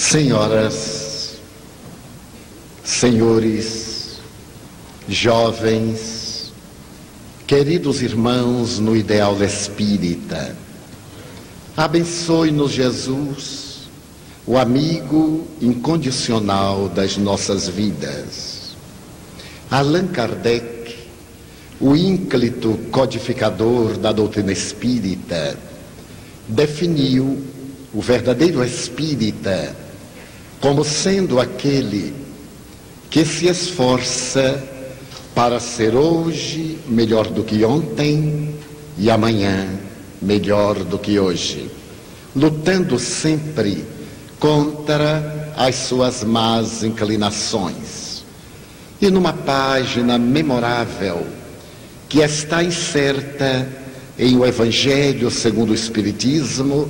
Senhoras, senhores, jovens, queridos irmãos no ideal espírita, abençoe-nos Jesus, o amigo incondicional das nossas vidas. Allan Kardec, o ínclito codificador da doutrina espírita, definiu o verdadeiro espírita como sendo aquele que se esforça para ser hoje melhor do que ontem e amanhã melhor do que hoje, lutando sempre contra as suas más inclinações. E numa página memorável que está inserta em o Evangelho segundo o Espiritismo,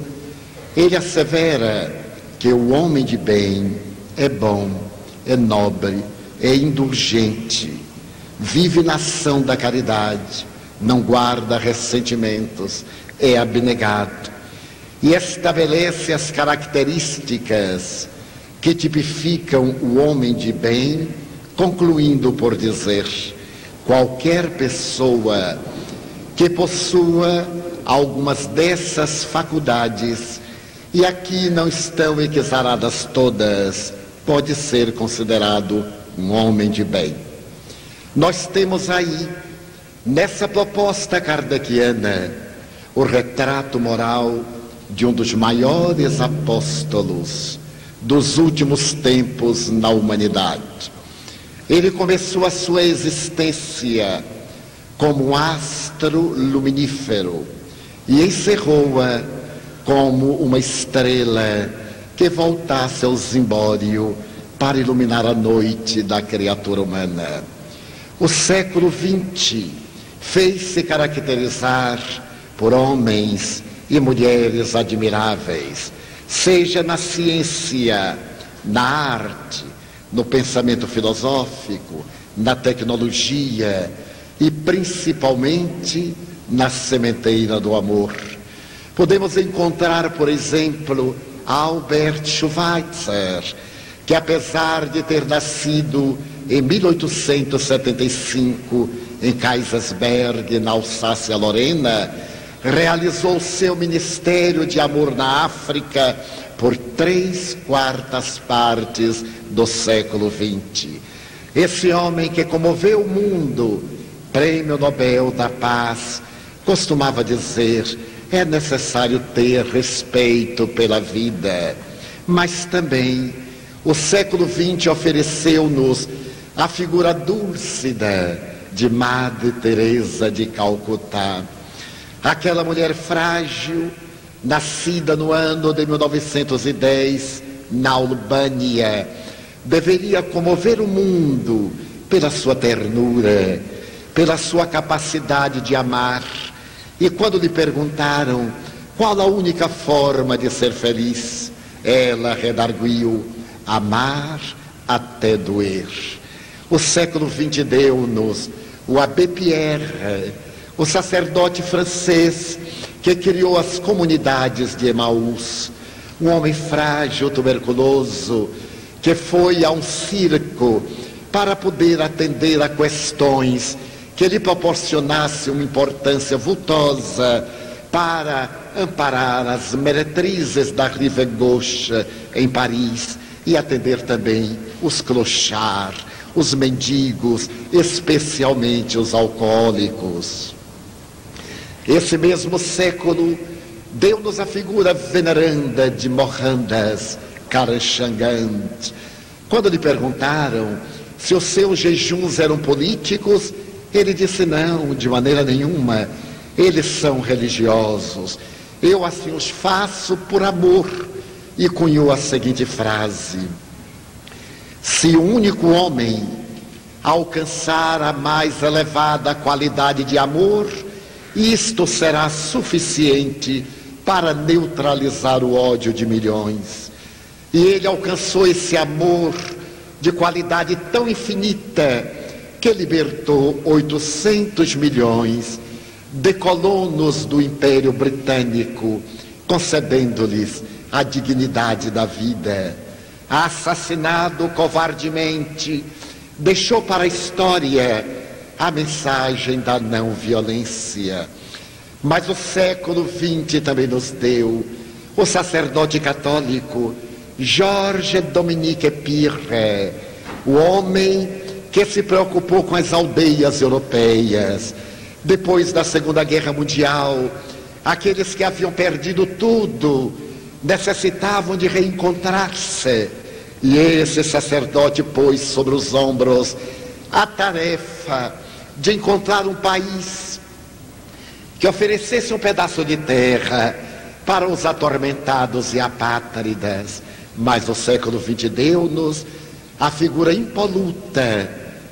ele assevera que o homem de bem é bom, é nobre, é indulgente, vive na ação da caridade, não guarda ressentimentos, é abnegado e estabelece as características que tipificam o homem de bem, concluindo por dizer: qualquer pessoa que possua algumas dessas faculdades, e aqui não estão exaradas todas, pode ser considerado um homem de bem. Nós temos aí, nessa proposta kardeciana, o retrato moral de um dos maiores apóstolos dos últimos tempos na humanidade. Ele começou a sua existência como um astro luminífero e encerrou-a como uma estrela que voltasse ao zimbório para iluminar a noite da criatura humana. O século XX fez-se caracterizar por homens e mulheres admiráveis, seja na ciência, na arte, no pensamento filosófico, na tecnologia e principalmente na sementeira do amor. Podemos encontrar, por exemplo, Albert Schweitzer, que apesar de ter nascido em 1875 em Kaysersberg, na Alsácia-Lorena, realizou seu ministério de amor na África por 3/4 do século XX. Esse homem que comoveu o mundo, Prêmio Nobel da Paz, costumava dizer: é necessário ter respeito pela vida, mas também o século XX ofereceu-nos a figura dúlcida de Madre Teresa de Calcutá, aquela mulher frágil, nascida no ano de 1910 na Albânia, deveria comover o mundo pela sua ternura, pela sua capacidade de amar. E quando lhe perguntaram qual a única forma de ser feliz, ela redarguiu: amar até doer. O século XX deu-nos o Abbé Pierre, o sacerdote francês que criou as comunidades de Emaús, um homem frágil, tuberculoso, que foi a um circo para poder atender a questões que lhe proporcionasse uma importância vultosa para amparar as meretrizes da Rive Gauche em Paris e atender também os clochards, os mendigos, especialmente os alcoólicos. Esse mesmo século deu-nos a figura veneranda de Mohandas Karamchand. Quando lhe perguntaram se os seus jejuns eram políticos, ele disse: não, de maneira nenhuma, eles são religiosos, eu assim os faço por amor. E cunhou a seguinte frase: se o único homem alcançar a mais elevada qualidade de amor, isto será suficiente para neutralizar o ódio de milhões. E ele alcançou esse amor de qualidade tão infinita que libertou 800 milhões de colonos do Império Britânico, concedendo-lhes a dignidade da vida. assassinado covardemente, deixou para a história a mensagem da não violência. Mas o século XX também nos deu o sacerdote católico Georges Dominique Pirre, o homem que se preocupou com as aldeias europeias. Depois da Segunda Guerra Mundial, aqueles que haviam perdido tudo necessitavam de reencontrar-se. E esse sacerdote pôs sobre os ombros a tarefa de encontrar um país que oferecesse um pedaço de terra para os atormentados e apátridas. Mas o século XX deu-nos a figura impoluta,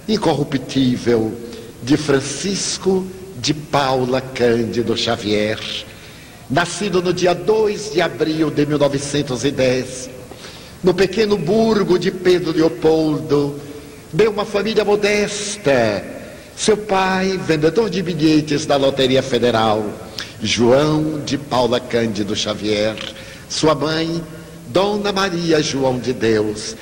incorruptível de Francisco de Paula Cândido Xavier, nascido no dia 2 de abril de 1910, no pequeno burgo de Pedro Leopoldo, de uma família modesta. Seu pai, vendedor de bilhetes da Loteria Federal, João de Paula Cândido Xavier. Sua mãe, Dona Maria João de Deus.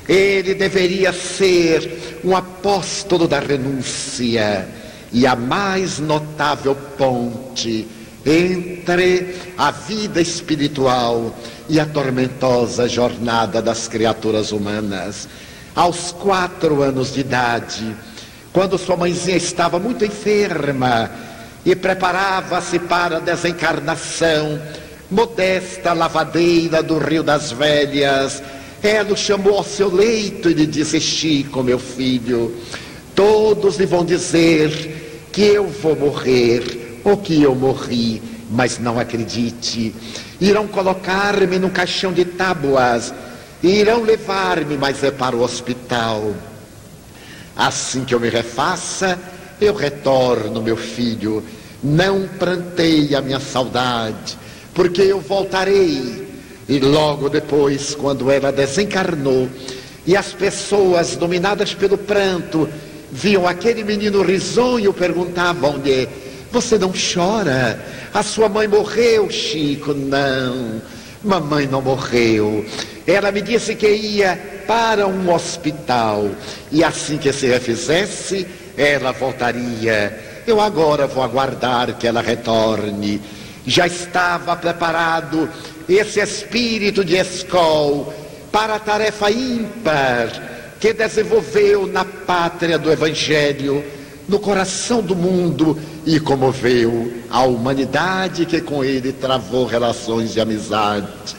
Ele deveria ser um apóstolo da renúncia e a mais notável ponte entre a vida espiritual e a tormentosa jornada das criaturas humanas. Aos 4 anos de idade, quando sua mãezinha estava muito enferma e preparava-se para a desencarnação, modesta lavadeira do Rio das Velhas, ela o chamou ao seu leito e lhe disse: Chico, meu filho, todos lhe vão dizer que eu vou morrer ou que eu morri, mas não acredite. Irão colocar-me num caixão de tábuas e irão levar-me, mas é para o hospital. Assim que eu me refaça, eu retorno, meu filho. Não pranteie a minha saudade, porque eu voltarei. E logo depois, quando ela desencarnou e as pessoas dominadas pelo pranto viam aquele menino risonho, perguntavam-lhe: você não chora? A sua mãe morreu, Chico. Não, mamãe não morreu. Ela me disse que ia para um hospital e assim que se refizesse, ela voltaria. Eu agora vou aguardar que ela retorne. Já estava preparado esse espírito de Escol para a tarefa ímpar que desenvolveu na pátria do Evangelho, no coração do mundo, e comoveu a humanidade que com ele travou relações de amizade.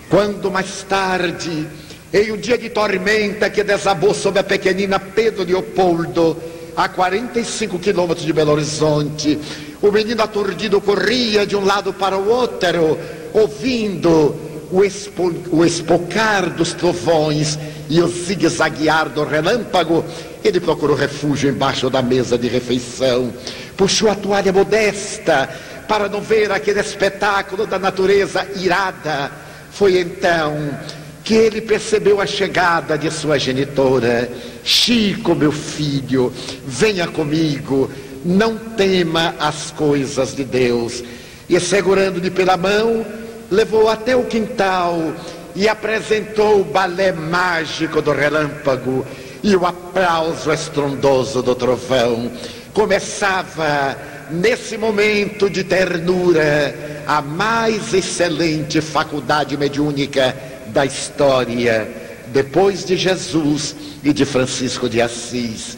Quando mais tarde, em um dia de tormenta que desabou sobre a pequenina Pedro Leopoldo, a 45 quilômetros de Belo Horizonte, o menino aturdido corria de um lado para o outro, ouvindo o espocar dos trovões e o zigue-zaguear do relâmpago. Ele procurou refúgio embaixo da mesa de refeição, puxou a toalha modesta para não ver aquele espetáculo da natureza irada. Foi então que ele percebeu a chegada de sua genitora. Chico, meu filho, venha comigo, não tema as coisas de Deus. E segurando-lhe pela mão, levou até o quintal e apresentou o balé mágico do relâmpago e o aplauso estrondoso do trovão. Começava, nesse momento de ternura, a mais excelente faculdade mediúnica da história, depois de Jesus e de Francisco de Assis.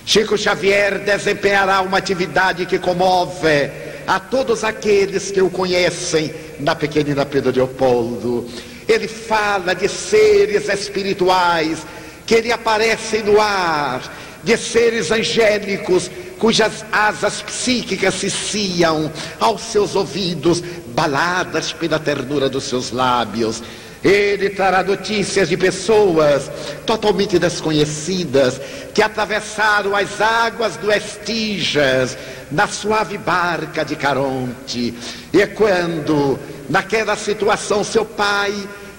Chico Xavier desempenhará uma atividade que comove a todos aqueles que o conhecem na pequenina Pedro Leopoldo. Ele fala de seres espirituais que lhe aparecem no ar, de seres angélicos cujas asas psíquicas se ciam aos seus ouvidos, baladas pela ternura dos seus lábios. Ele trará notícias de pessoas totalmente desconhecidas que atravessaram as águas do Estígias na suave barca de Caronte. E quando, naquela situação, seu pai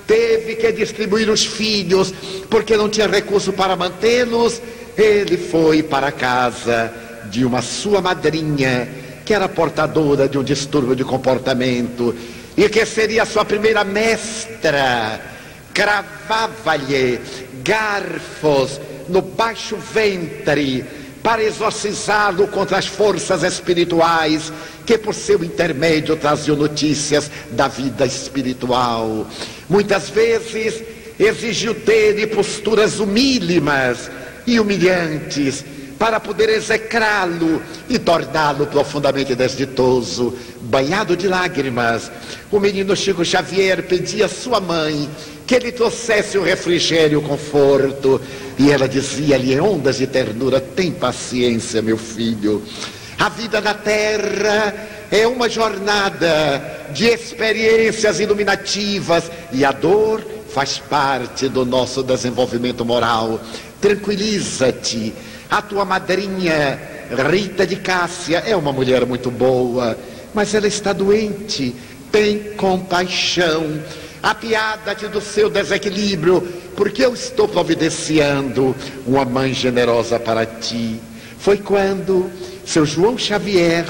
teve que distribuir os filhos porque não tinha recurso para mantê-los, ele foi para a casa de uma sua madrinha, que era portadora de um distúrbio de comportamento e que seria sua primeira mestra cravava-lhe garfos no baixo ventre para exorcizá-lo contra as forças espirituais que por seu intermédio traziam notícias da vida espiritual. Muitas vezes exigiu dele posturas humílimas e humilhantes para poder execrá-lo e torná-lo profundamente desditoso. Banhado de lágrimas, o menino Chico Xavier pedia à sua mãe que lhe trouxesse o refrigério e o conforto, e ela dizia-lhe em ondas de ternura: tem paciência, meu filho. A vida na terra é uma jornada de experiências iluminativas e a dor faz parte do nosso desenvolvimento moral. Tranquiliza-te. A tua madrinha, Rita de Cássia, é uma mulher muito boa, mas ela está doente. Tem compaixão. Apiada-te do seu desequilíbrio, porque eu estou providenciando uma mãe generosa para ti. Foi quando seu João Xavier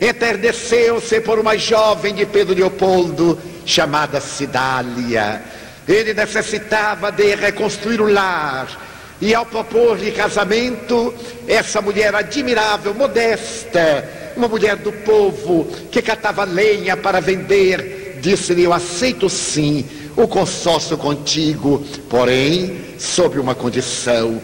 enterneceu-se por uma jovem de Pedro Leopoldo chamada Cidália. Ele necessitava de reconstruir o lar, e ao propor-lhe casamento, essa mulher admirável, modesta, uma mulher do povo que catava lenha para vender, disse-lhe: eu aceito sim o consórcio contigo, porém sob uma condição: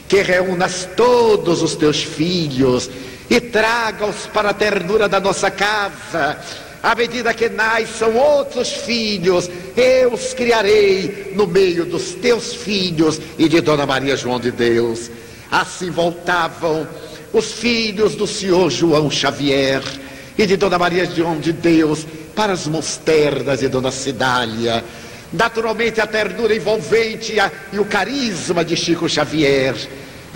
que reúnas todos os teus filhos e traga-os para a ternura da nossa casa. À medida que nasçam outros filhos, eu os criarei no meio dos teus filhos e de Dona Maria João de Deus. Assim voltavam os filhos do senhor João Xavier e de Dona Maria João de Deus para as mãos ternas de Dona Cidália. Naturalmente a ternura envolvente e o carisma de Chico Xavier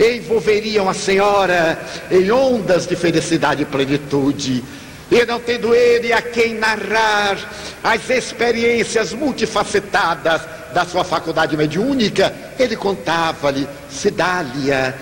envolveriam a senhora em ondas de felicidade e plenitude. E não tendo ele a quem narrar as experiências multifacetadas da sua faculdade mediúnica, ele contava-lhe: Cidália,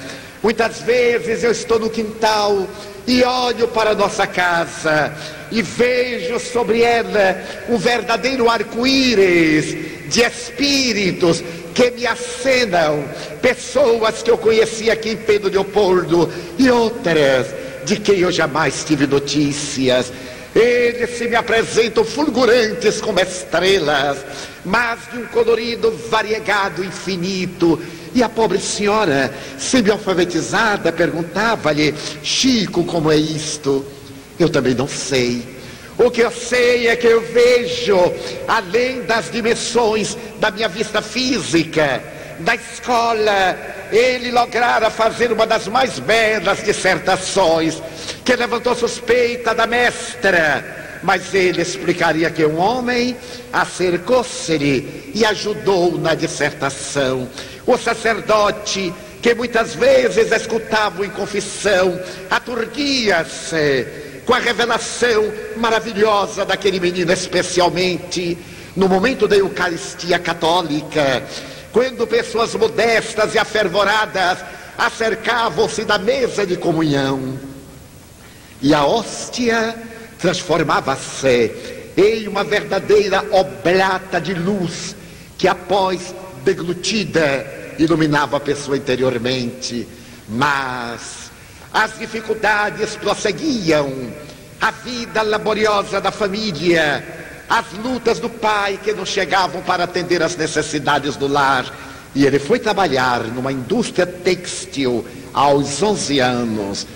muitas vezes eu estou no quintal e olho para a nossa casa e vejo sobre ela um verdadeiro arco-íris de espíritos que me acenam, pessoas que eu conheci aqui em Pedro Leopoldo e outras de quem eu jamais tive notícias. Eles se me apresentam fulgurantes como estrelas, mas de um colorido variegado infinito. E a pobre senhora, semi-alfabetizada, perguntava-lhe: Chico, como é isto? Eu também não sei. O que eu sei é que eu vejo além das dimensões da minha vista física. Na escola, ele lograra fazer uma das mais belas dissertações, que levantou suspeita da mestra, mas ele explicaria que um homem acercou-se-lhe e ajudou na dissertação. O sacerdote, que muitas vezes escutava em confissão, aturdia-se com a revelação maravilhosa daquele menino, especialmente no momento da Eucaristia Católica, quando pessoas modestas e afervoradas acercavam-se da mesa de comunhão. E a hóstia transformava-se em uma verdadeira oblata de luz que, após deglutida, iluminava a pessoa interiormente. Mas as dificuldades prosseguiam, a vida laboriosa da família, as lutas do pai que não chegavam para atender às necessidades do lar. E ele foi trabalhar numa indústria têxtil aos 11 anos,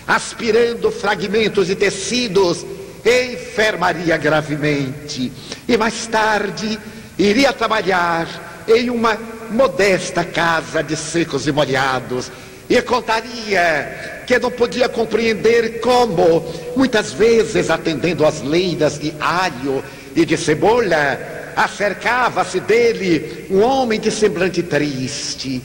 aspirando fragmentos de tecidos, enfermaria gravemente. E mais tarde iria trabalhar em uma modesta casa de secos e molhados. E contaria que não podia compreender como, muitas vezes atendendo às leiras de alho e de cebola, acercava-se dele um homem de semblante triste,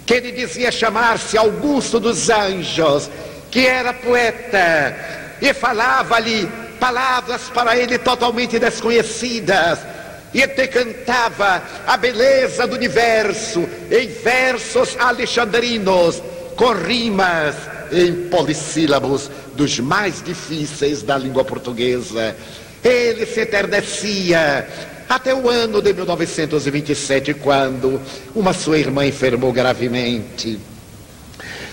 que lhe dizia chamar-se Augusto dos Anjos, que era poeta, e falava-lhe palavras para ele totalmente desconhecidas, e te cantava a beleza do universo em versos alexandrinos, com rimas em polissílabos dos mais difíceis da língua portuguesa. Ele se enternecia até o ano de 1927, quando uma sua irmã enfermou gravemente.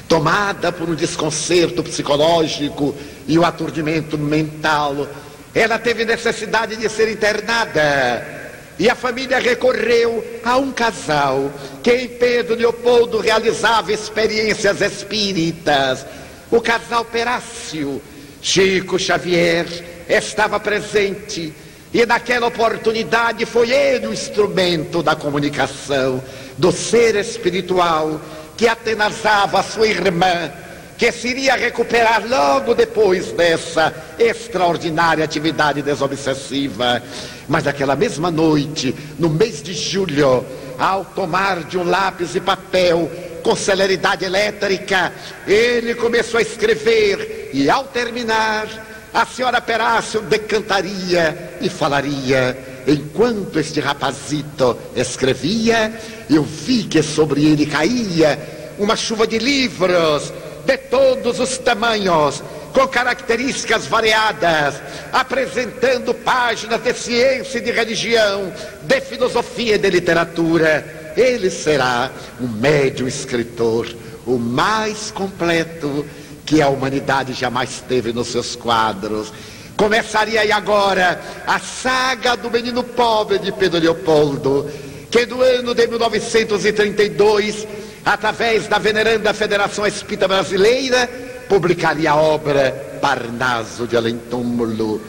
Tomada por um desconcerto psicológico e um aturdimento mental, ela teve necessidade de ser internada. E a família recorreu a um casal que em Pedro Leopoldo realizava experiências espíritas. O casal Perácio. Chico Xavier estava presente e naquela oportunidade foi ele o instrumento da comunicação do ser espiritual que atenazava a sua irmã, que se iria recuperar logo depois dessa extraordinária atividade desobsessiva. Mas naquela mesma noite, no mês de julho, ao tomar de um lápis e papel com celeridade elétrica, ele começou a escrever e ao terminar, a senhora Perácio decantaria e falaria. Enquanto este rapazito escrevia, eu vi que sobre ele caía uma chuva de livros de todos os tamanhos, com características variadas, apresentando páginas de ciência e de religião, de filosofia e de literatura. Ele será um médium escritor, o mais completo que a humanidade jamais teve nos seus quadros. Começaria aí agora a saga do menino pobre de Pedro Leopoldo, que no ano de 1932, através da veneranda Federação Espírita Brasileira, publicaria a obra Parnaso de Além Túmulo,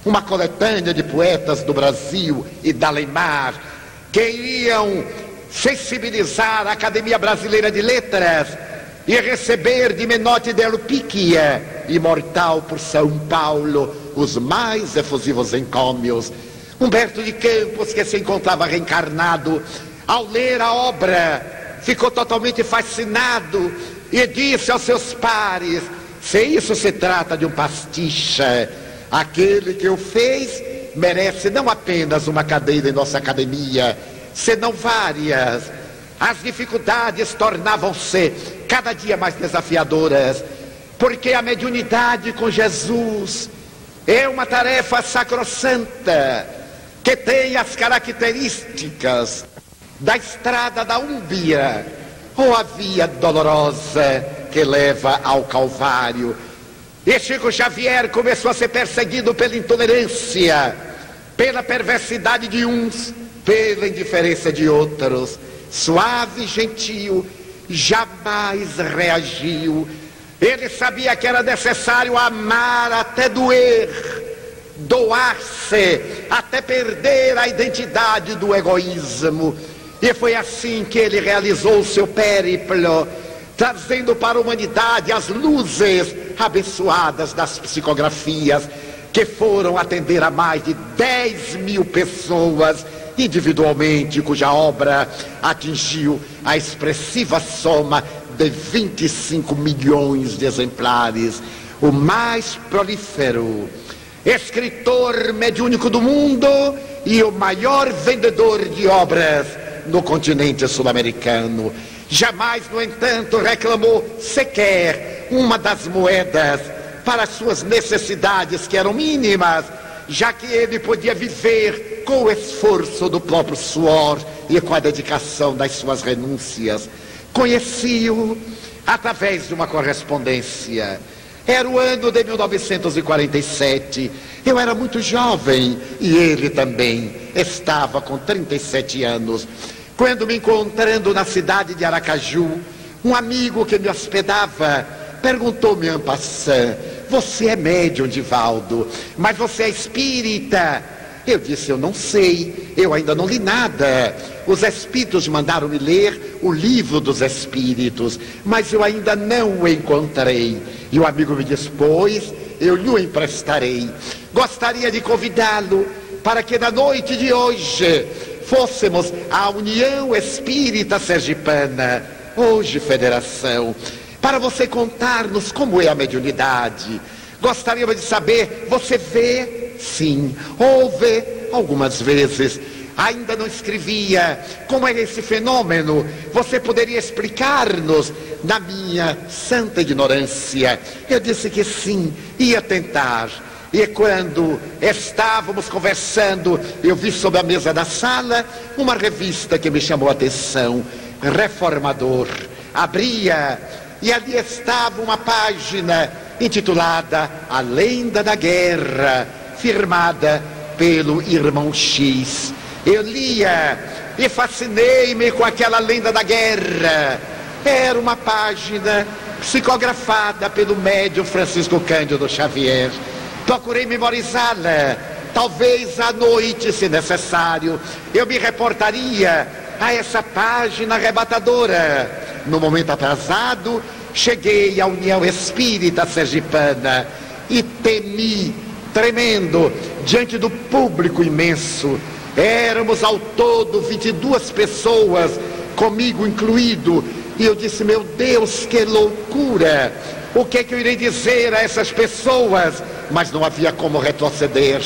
uma coletânea de poetas do Brasil e da Além-Mar, que iriam sensibilizar a Academia Brasileira de Letras e receber de Menotti del Picchia, imortal por São Paulo, os mais efusivos encômios. Humberto de Campos, que se encontrava reencarnado, ao ler a obra, ficou totalmente fascinado e disse aos seus pares: se isso se trata de um pastiche, aquele que o fez merece não apenas uma cadeira em nossa academia, senão várias. As dificuldades tornavam-se cada dia mais desafiadoras, porque a mediunidade com Jesus é uma tarefa sacrossanta, que tem as características da estrada da Úmbria, ou a via dolorosa que leva ao Calvário. E Chico Xavier começou a ser perseguido pela intolerância, pela perversidade de uns, pela indiferença de outros. Suave e gentil, jamais reagiu. Ele sabia que era necessário amar até doer, doar-se até perder a identidade do egoísmo. E foi assim que ele realizou o seu périplo, trazendo para a humanidade as luzes abençoadas das psicografias, que foram atender a mais de 10.000 pessoas individualmente, cuja obra atingiu a expressiva soma de 25 milhões de exemplares. O mais prolífero escritor mediúnico do mundo e o maior vendedor de obras no continente sul-americano. Jamais, no entanto, reclamou sequer uma das moedas para suas necessidades, que eram mínimas, já que ele podia viver com o esforço do próprio suor e com a dedicação das suas renúncias. Conheci-o através de uma correspondência. Era o ano de 1947. Eu era muito jovem e ele também estava com 37 anos. Quando, me encontrando na cidade de Aracaju, um amigo que me hospedava perguntou-me en passant: você é médium, Divaldo, mas você é espírita? Eu disse: eu não sei, eu ainda não li nada. Os espíritos mandaram-me ler o livro dos espíritos, mas eu ainda não o encontrei. E o amigo me disse: pois, eu lhe o emprestarei. Gostaria de convidá-lo para que na noite de hoje fôssemos à União Espírita Sergipana, hoje Federação, para você contar-nos como é a mediunidade. Gostaríamos de saber, você vê? Sim. Ouve? Algumas vezes. Ainda não escrevia. Como é esse fenômeno? Você poderia explicar-nos? Na minha santa ignorância, eu disse que sim, ia tentar. E quando estávamos conversando, eu vi sobre a mesa da sala uma revista que me chamou a atenção, Reformador. Abria e ali estava uma página intitulada A Lenda da Guerra, firmada pelo irmão X. Eu lia e fascinei-me com aquela lenda da guerra. Era uma página psicografada pelo médium Francisco Cândido Xavier. Procurei memorizá-la. Talvez à noite, se necessário, eu me reportaria a essa página arrebatadora. No momento atrasado, cheguei à União Espírita Sergipana e temi, tremendo, diante do público imenso. Éramos ao todo 22 pessoas, comigo incluído, e eu disse: meu Deus, que loucura! O que é que eu irei dizer a essas pessoas? Mas não havia como retroceder.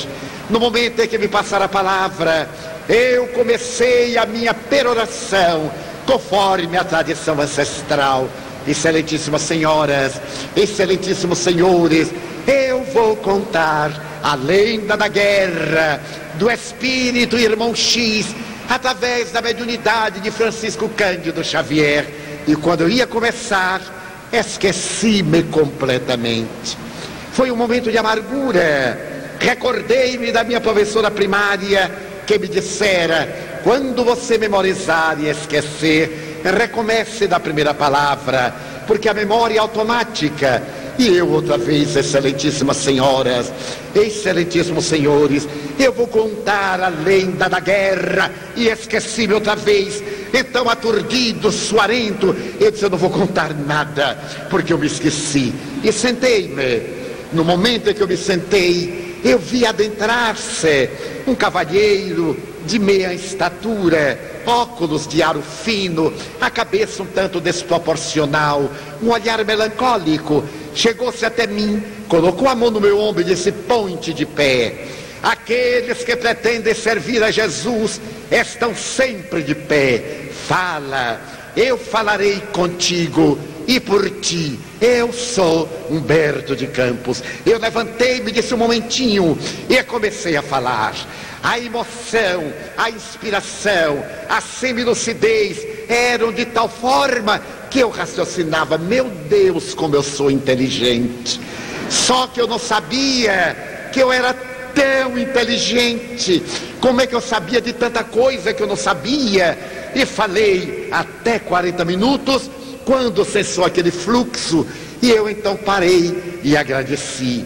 No momento em que me passaram a palavra, eu comecei a minha peroração, conforme a tradição ancestral. Excelentíssimas senhoras, excelentíssimos senhores, eu vou contar a lenda da guerra do espírito irmão X, através da mediunidade de Francisco Cândido Xavier. E quando eu ia começar, esqueci-me completamente. Foi um momento de amargura. Recordei-me da minha professora primária, que me dissera: quando você memorizar e esquecer, recomece da primeira palavra, porque a memória é automática. E eu outra vez, excelentíssimas senhoras, excelentíssimos senhores, eu vou contar a lenda da guerra, e esqueci-me outra vez. Então, aturdido, suarento, eu disse: eu não vou contar nada, porque eu me esqueci. E sentei-me. No momento em que eu me sentei, eu vi adentrar-se um cavalheiro de meia estatura, óculos de aro fino, a cabeça um tanto desproporcional, um olhar melancólico. Chegou-se até mim, colocou a mão no meu ombro e disse: ponte de pé. Aqueles que pretendem servir a Jesus estão sempre de pé. Fala, eu falarei contigo e por ti. Eu sou Humberto de Campos. Eu levantei-me, disse um momentinho, e comecei a falar. A emoção, a inspiração, a semilucidez eram de tal forma que eu raciocinava: meu Deus, como eu sou inteligente. Só que eu não sabia que eu era tão inteligente. Como é que eu sabia de tanta coisa que eu não sabia? E falei até 40 minutos, quando cessou aquele fluxo, e eu então parei e agradeci.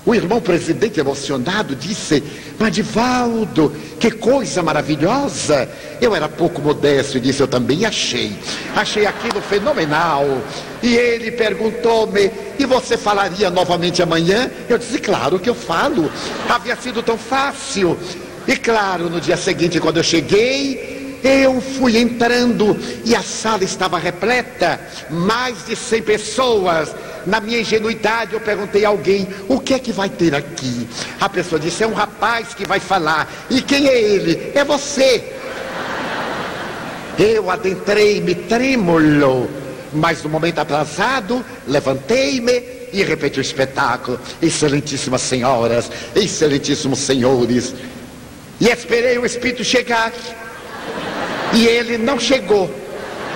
O irmão presidente, emocionado, disse: mas Divaldo, que coisa maravilhosa. Eu era pouco modesto e disse: eu também achei aquilo fenomenal. E ele perguntou-me: e você falaria novamente amanhã? Eu disse: claro que eu falo. Havia sido tão fácil. E claro, no dia seguinte, quando eu cheguei, eu fui entrando e a sala estava repleta, mais de 100 pessoas. Na minha ingenuidade, eu perguntei a alguém: o que é que vai ter aqui? A pessoa disse: é um rapaz que vai falar. E quem é ele? É você. Eu adentrei-me trêmulo, mas no momento atrasado, levantei-me e repeti o espetáculo. Excelentíssimas senhoras, excelentíssimos senhores. E esperei o Espírito chegar. E ele não chegou,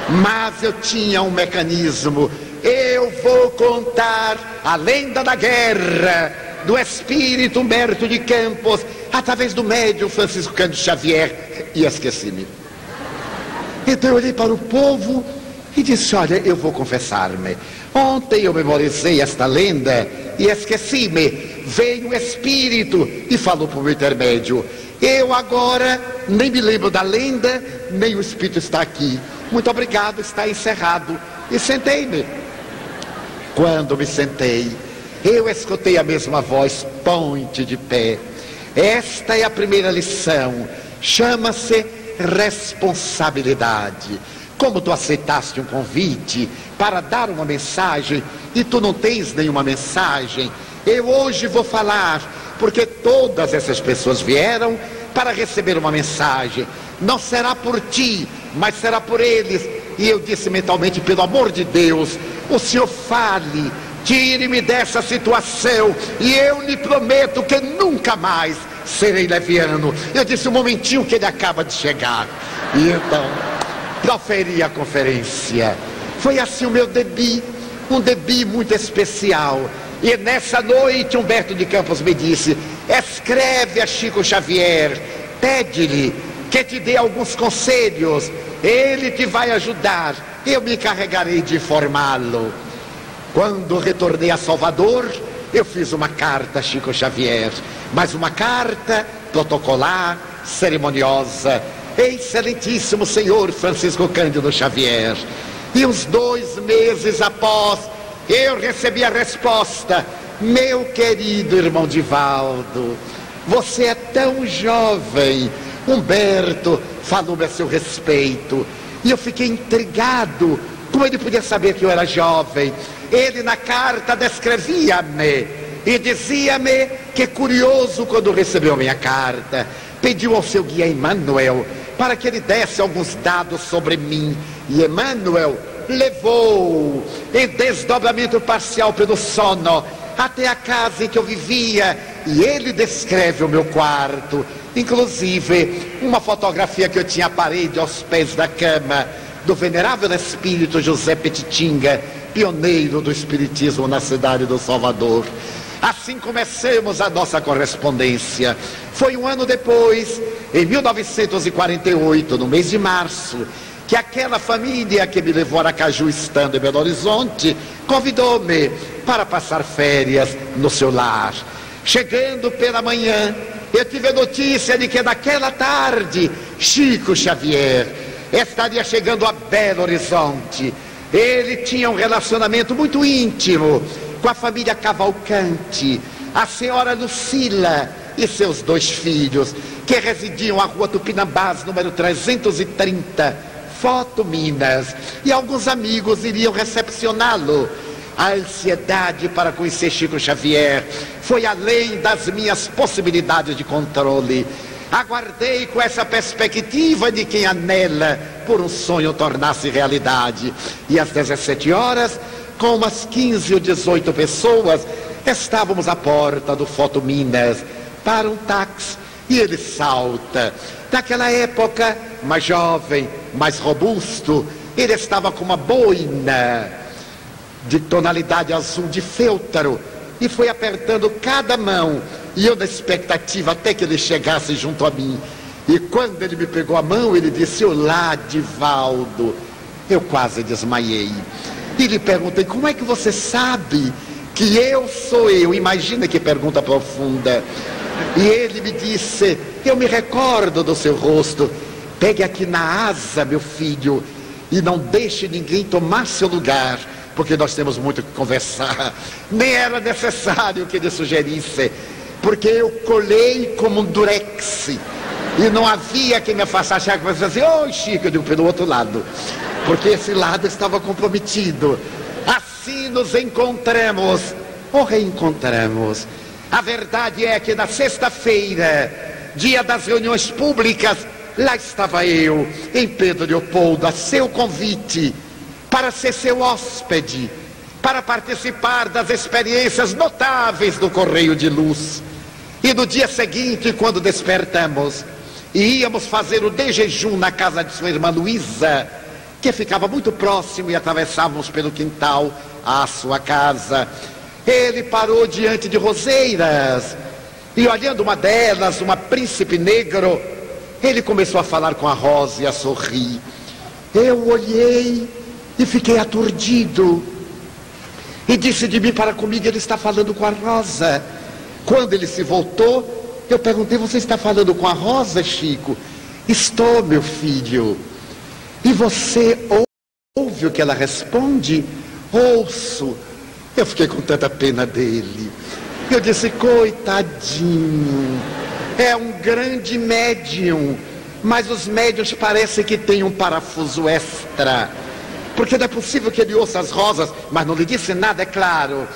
mas eu tinha um mecanismo. Eu vou contar a lenda da guerra do espírito Humberto de Campos, através do médium Francisco Cândido Xavier. E esqueci-me. Então eu olhei para o povo e disse: olha, eu vou confessar-me. Ontem eu memorizei esta lenda e esqueci-me. Veio um espírito e falou por meu intermédio. Eu agora nem me lembro da lenda, nem o espírito está aqui. Muito obrigado, está encerrado. E sentei-me. Quando me sentei, eu escutei a mesma voz: ponte de pé. Esta é a primeira lição. Chama-se responsabilidade. Como tu aceitaste um convite para dar uma mensagem e tu não tens nenhuma mensagem, eu hoje vou falar, porque todas essas pessoas vieram para receber uma mensagem. Não será por ti, mas será por eles. E eu disse mentalmente: pelo amor de Deus, o Senhor fale, Tire-me dessa situação e eu lhe prometo que nunca mais serei leviano. Eu disse: um momentinho que ele acaba de chegar. E então proferi a conferência. Foi assim o meu debut, um debut muito especial. E nessa noite Humberto de Campos me disse: escreve a Chico Xavier, pede-lhe que te dê alguns conselhos, ele te vai ajudar, eu me encarregarei de informá-lo. Quando retornei a Salvador, eu fiz uma carta a Chico Xavier, mas uma carta protocolar, cerimoniosa: excelentíssimo senhor Francisco Cândido Xavier. E uns 2 meses após, eu recebi a resposta: meu querido irmão Divaldo, você é tão jovem. Humberto falou-me a seu respeito. E eu fiquei intrigado. Como ele podia saber que eu era jovem? Ele na carta descrevia-me e dizia-me que, curioso, quando recebeu minha carta, pediu ao seu guia Emmanuel para que ele desse alguns dados sobre mim. E Emmanuel levou em desdobramento parcial pelo sono até a casa em que eu vivia, e ele descreve o meu quarto, inclusive uma fotografia que eu tinha à parede aos pés da cama, do venerável espírito José Petitinga, pioneiro do espiritismo na cidade do Salvador. Assim começamos a nossa correspondência. Foi um ano depois, em 1948, no mês de março, que aquela família que me levou a Aracaju, estando em Belo Horizonte, convidou-me para passar férias no seu lar. Chegando pela manhã, eu tive a notícia de que naquela tarde Chico Xavier estaria chegando a Belo Horizonte. Ele tinha um relacionamento muito íntimo com a família Cavalcante, a senhora Lucila e seus 2 filhos, que residiam à rua Tupinambás, número 330, Foto, Minas. E alguns amigos iriam recepcioná-lo. A ansiedade para conhecer Chico Xavier foi além das minhas possibilidades de controle. Aguardei com essa perspectiva de quem anela por um sonho tornar-se realidade. E às 17 horas, com umas 15 ou 18 pessoas, estávamos à porta do Foto Minas para um táxi, e ele salta. Naquela época, mais jovem, mais robusto, ele estava com uma boina de tonalidade azul de feltro e foi apertando cada mão, e eu na expectativa até que ele chegasse junto a mim. E quando ele me pegou a mão, ele disse: olá, Divaldo. Eu quase desmaiei e lhe perguntei: como é que você sabe que eu sou eu? Imagina que pergunta profunda. E ele me disse: eu me recordo do seu rosto. Pegue aqui na asa, meu filho, e não deixe ninguém tomar seu lugar, porque nós temos muito o que conversar. Nem era necessário que ele sugerisse, porque eu colei como um durex, e não havia quem me afastasse. Achava que você dizia: ô Chico, eu digo pelo outro lado, porque esse lado estava comprometido. Assim nos encontramos, ou reencontramos. A verdade é que na sexta-feira, dia das reuniões públicas, lá estava eu, em Pedro Leopoldo, a seu convite, para ser seu hóspede, para participar das experiências notáveis do Correio de Luz. E no dia seguinte, quando despertamos e íamos fazer o de jejum na casa de sua irmã Luísa, que ficava muito próximo, e atravessávamos pelo quintal à sua casa, ele parou diante de roseiras e, olhando uma delas, uma príncipe negro, ele começou a falar com a rosa e a sorrir. Eu olhei e fiquei aturdido, e disse de mim para comigo: ele está falando com a rosa. Quando ele se voltou, eu perguntei: você está falando com a rosa, Chico? Estou, meu filho. E você ouve o que ela responde? Ouço. Eu fiquei com tanta pena dele. Eu disse: coitadinho, é um grande médium, mas os médiuns parecem que têm um parafuso extra, porque não é possível que ele ouça as rosas. Mas não lhe disse nada, é claro.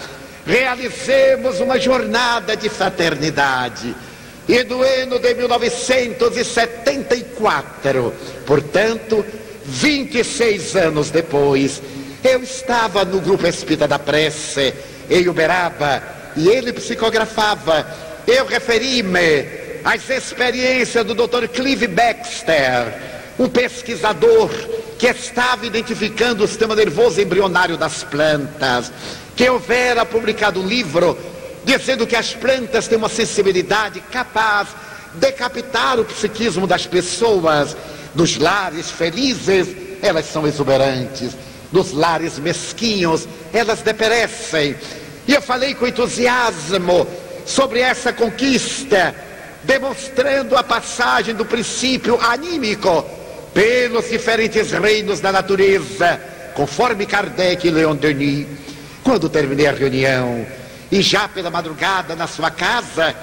Realizemos uma jornada de fraternidade, e no ano de 1974, portanto 26 anos depois, eu estava no Grupo Espírita da Prece, em Uberaba, e ele psicografava. Eu referi-me às experiências do Dr. Clive Baxter, um pesquisador que estava identificando o sistema nervoso embrionário das plantas, que houvera publicado um livro dizendo que as plantas têm uma sensibilidade capaz de captar o psiquismo das pessoas. Nos lares felizes, elas são exuberantes. Nos lares mesquinhos, elas deperecem. E eu falei com entusiasmo sobre essa conquista, demonstrando a passagem do princípio anímico pelos diferentes reinos da natureza, conforme Kardec e Leon Denis. Quando terminei a reunião, e já pela madrugada na sua casa,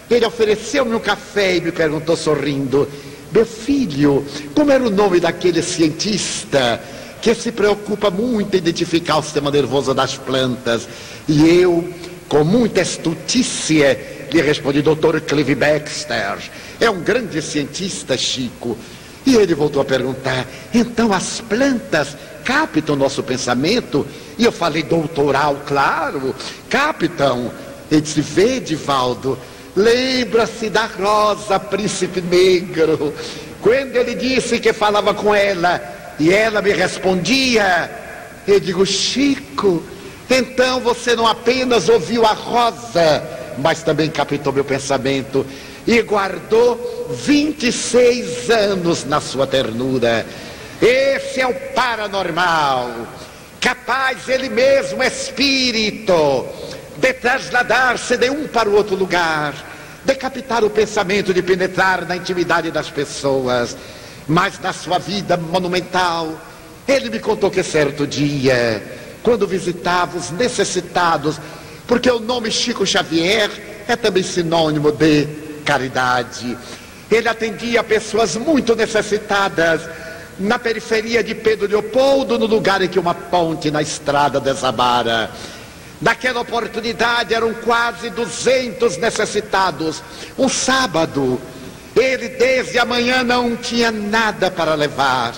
ele ofereceu-me um café e me perguntou sorrindo: meu filho, como era o nome daquele cientista que se preocupa muito em identificar o sistema nervoso das plantas? E eu, com muita astutícia, lhe respondi: Dr. Clive Baxter. É um grande cientista, Chico. E ele voltou a perguntar: então as plantas captam o nosso pensamento? E eu falei: doutoral, claro, captam. Ele disse: vê, Divaldo, lembra-se da Rosa, príncipe negro, quando ele disse que falava com ela e ela me respondia. Eu digo: Chico, então você não apenas ouviu a Rosa, mas também captou meu pensamento e guardou 26 anos na sua ternura. Esse é o paranormal, capaz ele mesmo, espírito, de trasladar-se de um para o outro lugar, de captar o pensamento, de penetrar na intimidade das pessoas. Mas na sua vida monumental, ele me contou que certo dia, quando visitava os necessitados, porque o nome Chico Xavier é também sinônimo de caridade, ele atendia pessoas muito necessitadas na periferia de Pedro Leopoldo, no lugar em que uma ponte na estrada desabara. Naquela oportunidade eram quase 200 necessitados. Um sábado, ele desde a manhã não tinha nada para levar,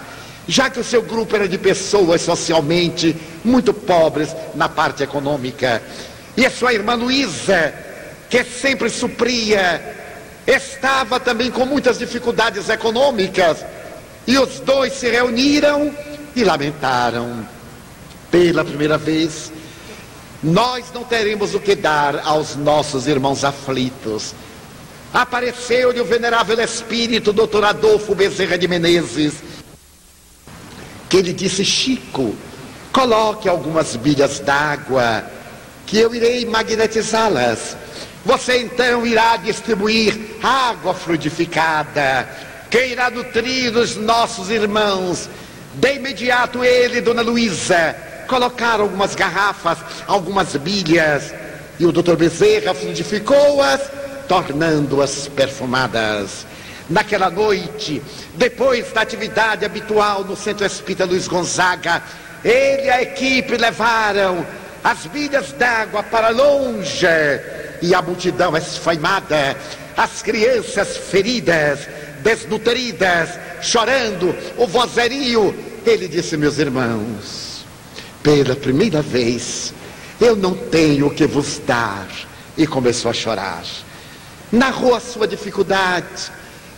já que o seu grupo era de pessoas socialmente muito pobres na parte econômica. E a sua irmã Luísa, que sempre supria, estava também com muitas dificuldades econômicas. E os dois se reuniram e lamentaram: pela primeira vez, nós não teremos o que dar aos nossos irmãos aflitos. Apareceu-lhe o venerável espírito Dr. Adolfo Bezerra de Menezes, que lhe disse: Chico, coloque algumas bilhas d'água, que eu irei magnetizá-las. Você então irá distribuir água fluidificada, que irá nutrir os nossos irmãos. De imediato ele e Dona Luísa colocaram algumas garrafas, algumas bilhas, e o Dr. Bezerra fluidificou-as, tornando-as perfumadas. Naquela noite, depois da atividade habitual no Centro Espírita Luiz Gonzaga, ele e a equipe levaram as bilhas d'água para longe, e a multidão esfaimada, as crianças feridas, desnutridas, chorando, o vozerio. Ele disse: meus irmãos, pela primeira vez eu não tenho o que vos dar. E começou a chorar. Narrou a sua dificuldade,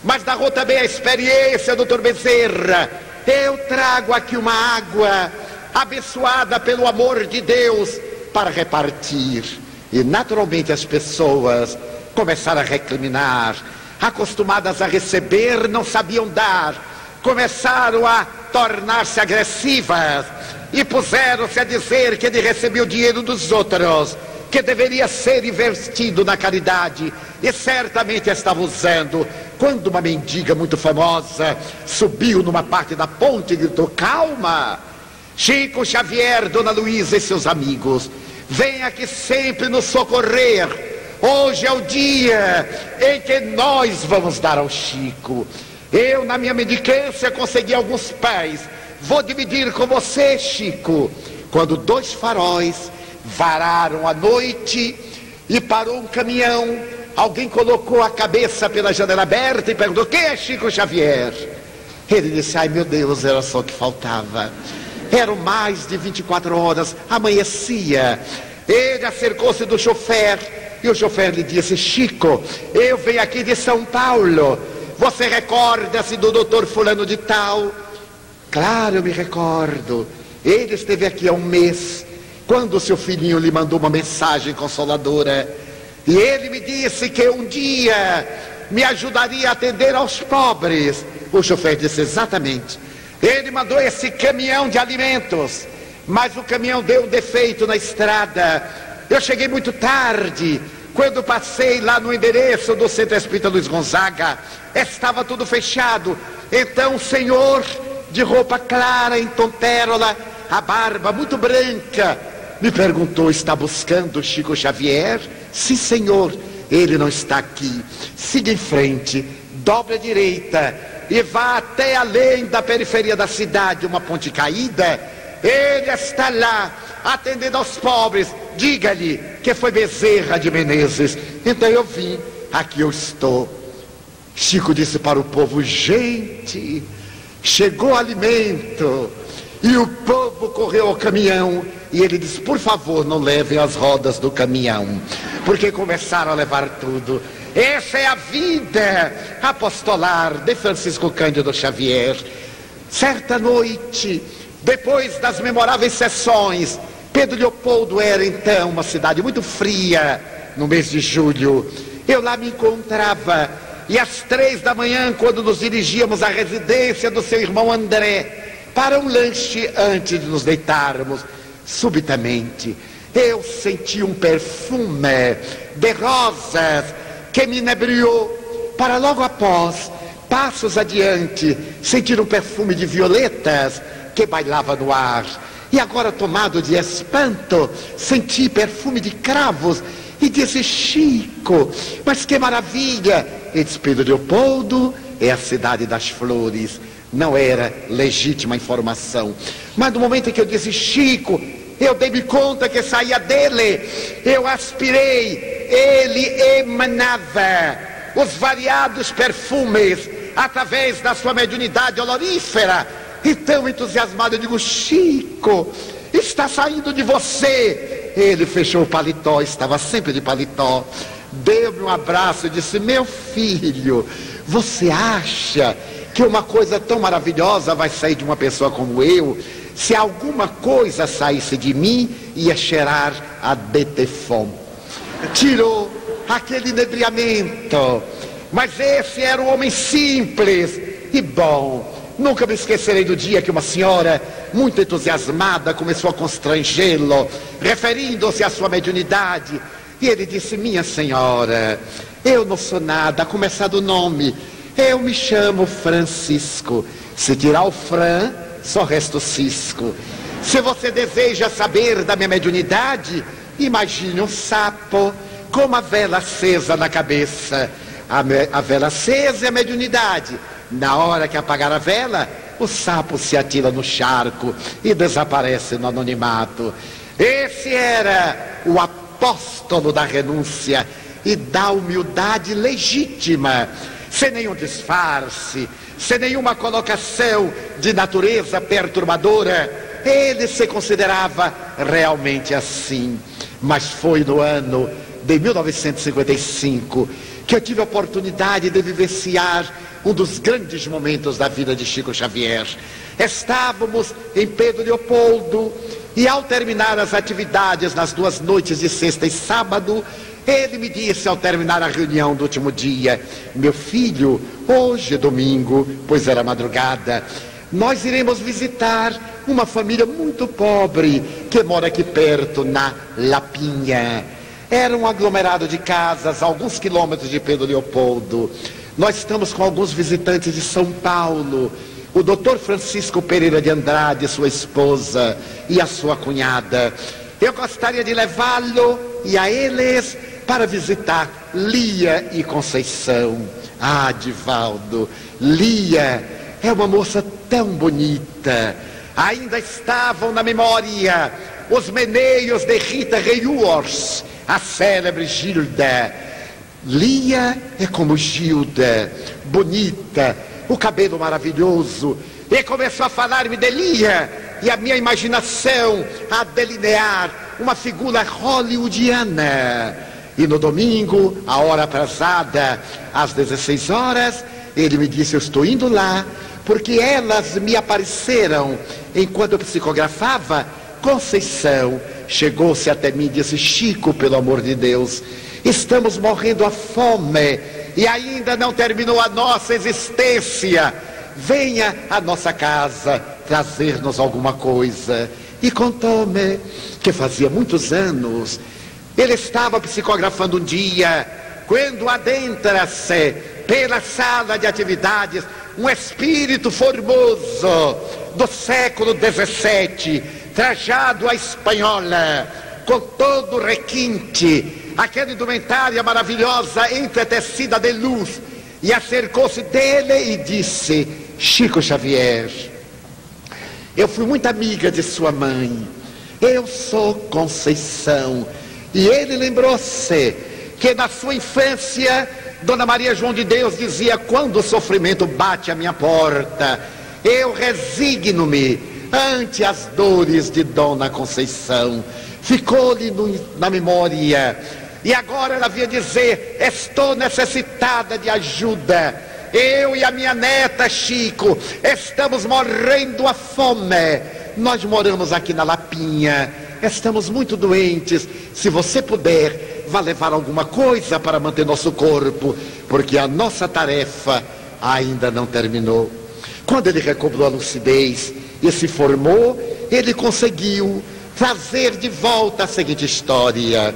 mas narrou também a experiência do Dr. Bezerra. Eu trago aqui uma água abençoada pelo amor de Deus para repartir. E naturalmente as pessoas começaram a recriminar. Acostumadas a receber, não sabiam dar. Começaram a tornar-se agressivas e puseram-se a dizer que ele recebia o dinheiro dos outros, que deveria ser investido na caridade, e certamente estava usando. Quando uma mendiga muito famosa subiu numa parte da ponte e gritou: calma, Chico Xavier, Dona Luísa e seus amigos, venha aqui sempre nos socorrer. Hoje é o dia em que nós vamos dar ao Chico. Eu, na minha mendicância, consegui alguns pães. Vou dividir com você, Chico. Quando 2 faróis vararam a noite e parou um caminhão, alguém colocou a cabeça pela janela aberta e perguntou: quem é Chico Xavier? Ele disse: ai meu Deus, era só o que faltava. Eram mais de 24 horas, amanhecia. Ele acercou-se do chofer e o chofer lhe disse: Chico, eu venho aqui de São Paulo. Você recorda-se do doutor fulano de tal? Claro, eu me recordo. Ele esteve aqui há um mês, quando o seu filhinho lhe mandou uma mensagem consoladora. E ele me disse que um dia me ajudaria a atender aos pobres. O chofer disse: exatamente. Ele mandou esse caminhão de alimentos, mas o caminhão deu um defeito na estrada. Eu cheguei muito tarde. Quando passei lá no endereço do Centro Espírita Luiz Gonzaga, estava tudo fechado. Então o senhor, de roupa clara, em tom pérola, a barba muito branca, me perguntou: está buscando Chico Xavier? Sim, senhor. Ele não está aqui. Siga em frente, dobre à direita e vá até além da periferia da cidade, uma ponte caída. Ele está lá, atendendo aos pobres. Diga-lhe que foi Bezerra de Menezes. Então eu vim, aqui eu estou. Chico disse para o povo: gente, chegou alimento. E o povo correu ao caminhão. E ele disse: por favor, não levem as rodas do caminhão, porque começaram a levar tudo. Essa é a vida apostolar de Francisco Cândido Xavier. Certa noite, depois das memoráveis sessões, Pedro Leopoldo era então uma cidade muito fria, no mês de julho. Eu lá me encontrava, e às 3 da manhã, quando nos dirigíamos à residência do seu irmão André, para um lanche antes de nos deitarmos, subitamente eu senti um perfume de rosas que me inebriou, para logo após, passos adiante, sentir um perfume de violetas que bailava no ar. E agora, tomado de espanto, senti perfume de cravos e disse: Chico, mas que maravilha! E disse: Pedro Leopoldo é a cidade das flores. Não era legítima informação, mas no momento em que eu disse Chico, eu dei-me conta que saía dele. Eu aspirei, ele emanava os variados perfumes através da sua mediunidade olorífera. E tão entusiasmado, eu digo: Chico, está saindo de você. Ele fechou o paletó, estava sempre de paletó, deu-me um abraço e disse: meu filho, você acha que uma coisa tão maravilhosa vai sair de uma pessoa como eu? Se alguma coisa saísse de mim, ia cheirar a Betefon. Tirou aquele inebriamento. Mas esse era um homem simples e bom. Nunca me esquecerei do dia que uma senhora, muito entusiasmada, começou a constrangê-lo, referindo-se à sua mediunidade. E ele disse: minha senhora, eu não sou nada, a começar do nome. Eu me chamo Francisco. Se tirar o Fran, só resta o Cisco. Se você deseja saber da minha mediunidade, imagine um sapo com uma vela acesa na cabeça. A vela acesa é a mediunidade. Na hora que apagar a vela, o sapo se atira no charco e desaparece no anonimato. Esse era o apóstolo da renúncia e da humildade legítima, sem nenhum disfarce, sem nenhuma colocação de natureza perturbadora. Ele se considerava realmente assim. Mas foi no ano de 1955 que eu tive a oportunidade de vivenciar um dos grandes momentos da vida de Chico Xavier. Estávamos em Pedro Leopoldo e, ao terminar as atividades nas 2 noites de sexta e sábado, ele me disse, ao terminar a reunião do último dia: meu filho, hoje é domingo, pois era madrugada, nós iremos visitar uma família muito pobre que mora aqui perto, na Lapinha. Era um aglomerado de casas a alguns quilômetros de Pedro Leopoldo. Nós estamos com alguns visitantes de São Paulo, o Dr. Francisco Pereira de Andrade, sua esposa, e a sua cunhada. Eu gostaria de levá-lo e a eles para visitar Lia e Conceição. Ah, Divaldo, Lia é uma moça tão bonita. Ainda estavam na memória os meneios de Rita Hayworth, a célebre Gilda. Lia é como Gilda, bonita, o cabelo maravilhoso. E começou a falar-me de Lia, e a minha imaginação a delinear uma figura hollywoodiana. E no domingo, a hora aprazada, às 16 horas, ele me disse: eu estou indo lá, porque elas me apareceram enquanto eu psicografava. Conceição chegou-se até mim e disse: Chico, pelo amor de Deus, estamos morrendo à fome e ainda não terminou a nossa existência. Venha à nossa casa trazer-nos alguma coisa. E contou-me que fazia muitos anos ele estava psicografando um dia, quando adentra-se pela sala de atividades um espírito formoso do século XVII, trajado à espanhola, com todo o requinte, aquela indumentária maravilhosa entretecida de luz, e acercou-se dele e disse: Chico Xavier, eu fui muito amiga de sua mãe, eu sou Conceição. E ele lembrou-se que na sua infância Dona Maria João de Deus dizia: quando o sofrimento bate à minha porta, eu resigno-me ante as dores de Dona Conceição. Ficou-lhe na memória, e agora ela vinha dizer: estou necessitada de ajuda. Eu e a minha neta, Chico, estamos morrendo à fome. Nós moramos aqui na Lapinha, estamos muito doentes. Se você puder, vá levar alguma coisa para manter nosso corpo, porque a nossa tarefa ainda não terminou. Quando ele recobrou a lucidez e se formou, ele conseguiu trazer de volta a seguinte história.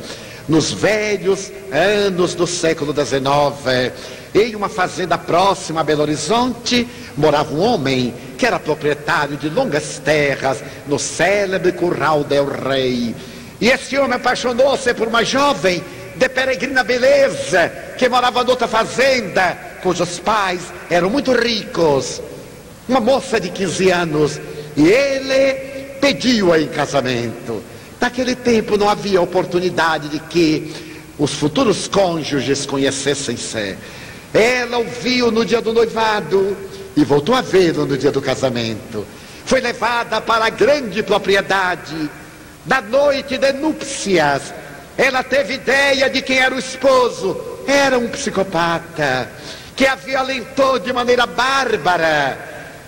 Nos velhos anos do século XIX, em uma fazenda próxima a Belo Horizonte, morava um homem que era proprietário de longas terras no célebre Curral del Rei. E esse homem apaixonou-se por uma jovem de peregrina beleza que morava noutra fazenda, cujos pais eram muito ricos, uma moça de 15 anos, e ele pediu-a em casamento. Naquele tempo não havia oportunidade de que os futuros cônjuges conhecessem-se. Ela o viu no dia do noivado e voltou a vê-lo no dia do casamento. Foi levada para a grande propriedade. Da noite de núpcias, ela teve ideia de quem era o esposo. Era um psicopata que a violentou de maneira bárbara,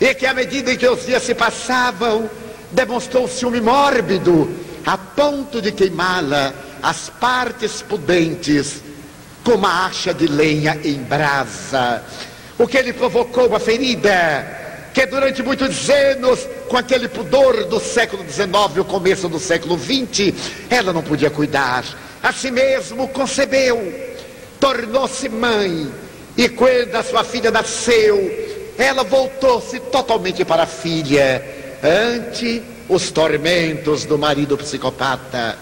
e que à medida em que os dias se passavam, demonstrou um ciúme mórbido, a ponto de queimá-la as partes pudentes com uma acha de lenha em brasa, o que lhe provocou uma ferida que durante muitos anos, com aquele pudor do século XIX e o começo do século XX, ela não podia cuidar. Assim mesmo concebeu, tornou-se mãe, e quando a sua filha nasceu, ela voltou-se totalmente para a filha, ante os tormentos do marido psicopata.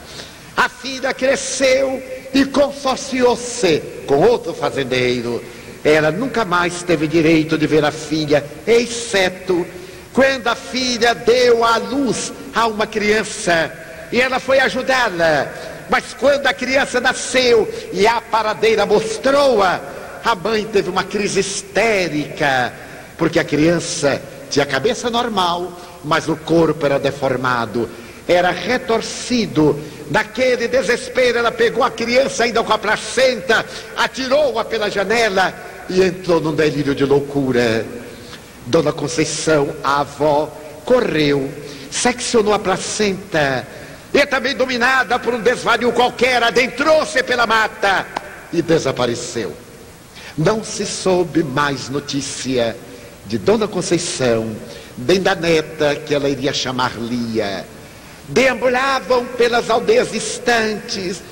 A filha cresceu e consorciou-se com outro fazendeiro. Ela nunca mais teve direito de ver a filha, exceto quando a filha deu à luz a uma criança e ela foi ajudá-la. Mas quando a criança nasceu e a paradeira mostrou-a, a mãe teve uma crise histérica, porque a criança tinha a cabeça normal, mas o corpo era deformado, era retorcido. Naquele desespero, ela pegou a criança ainda com a placenta, atirou-a pela janela e entrou num delírio de loucura. Dona Conceição, a avó, correu, seccionou a placenta e, também dominada por um desvario qualquer, adentrou-se pela mata e desapareceu. Não se soube mais notícia de Dona Conceição, nem da neta, que ela iria chamar Lia. Deambulavam pelas aldeias distantes,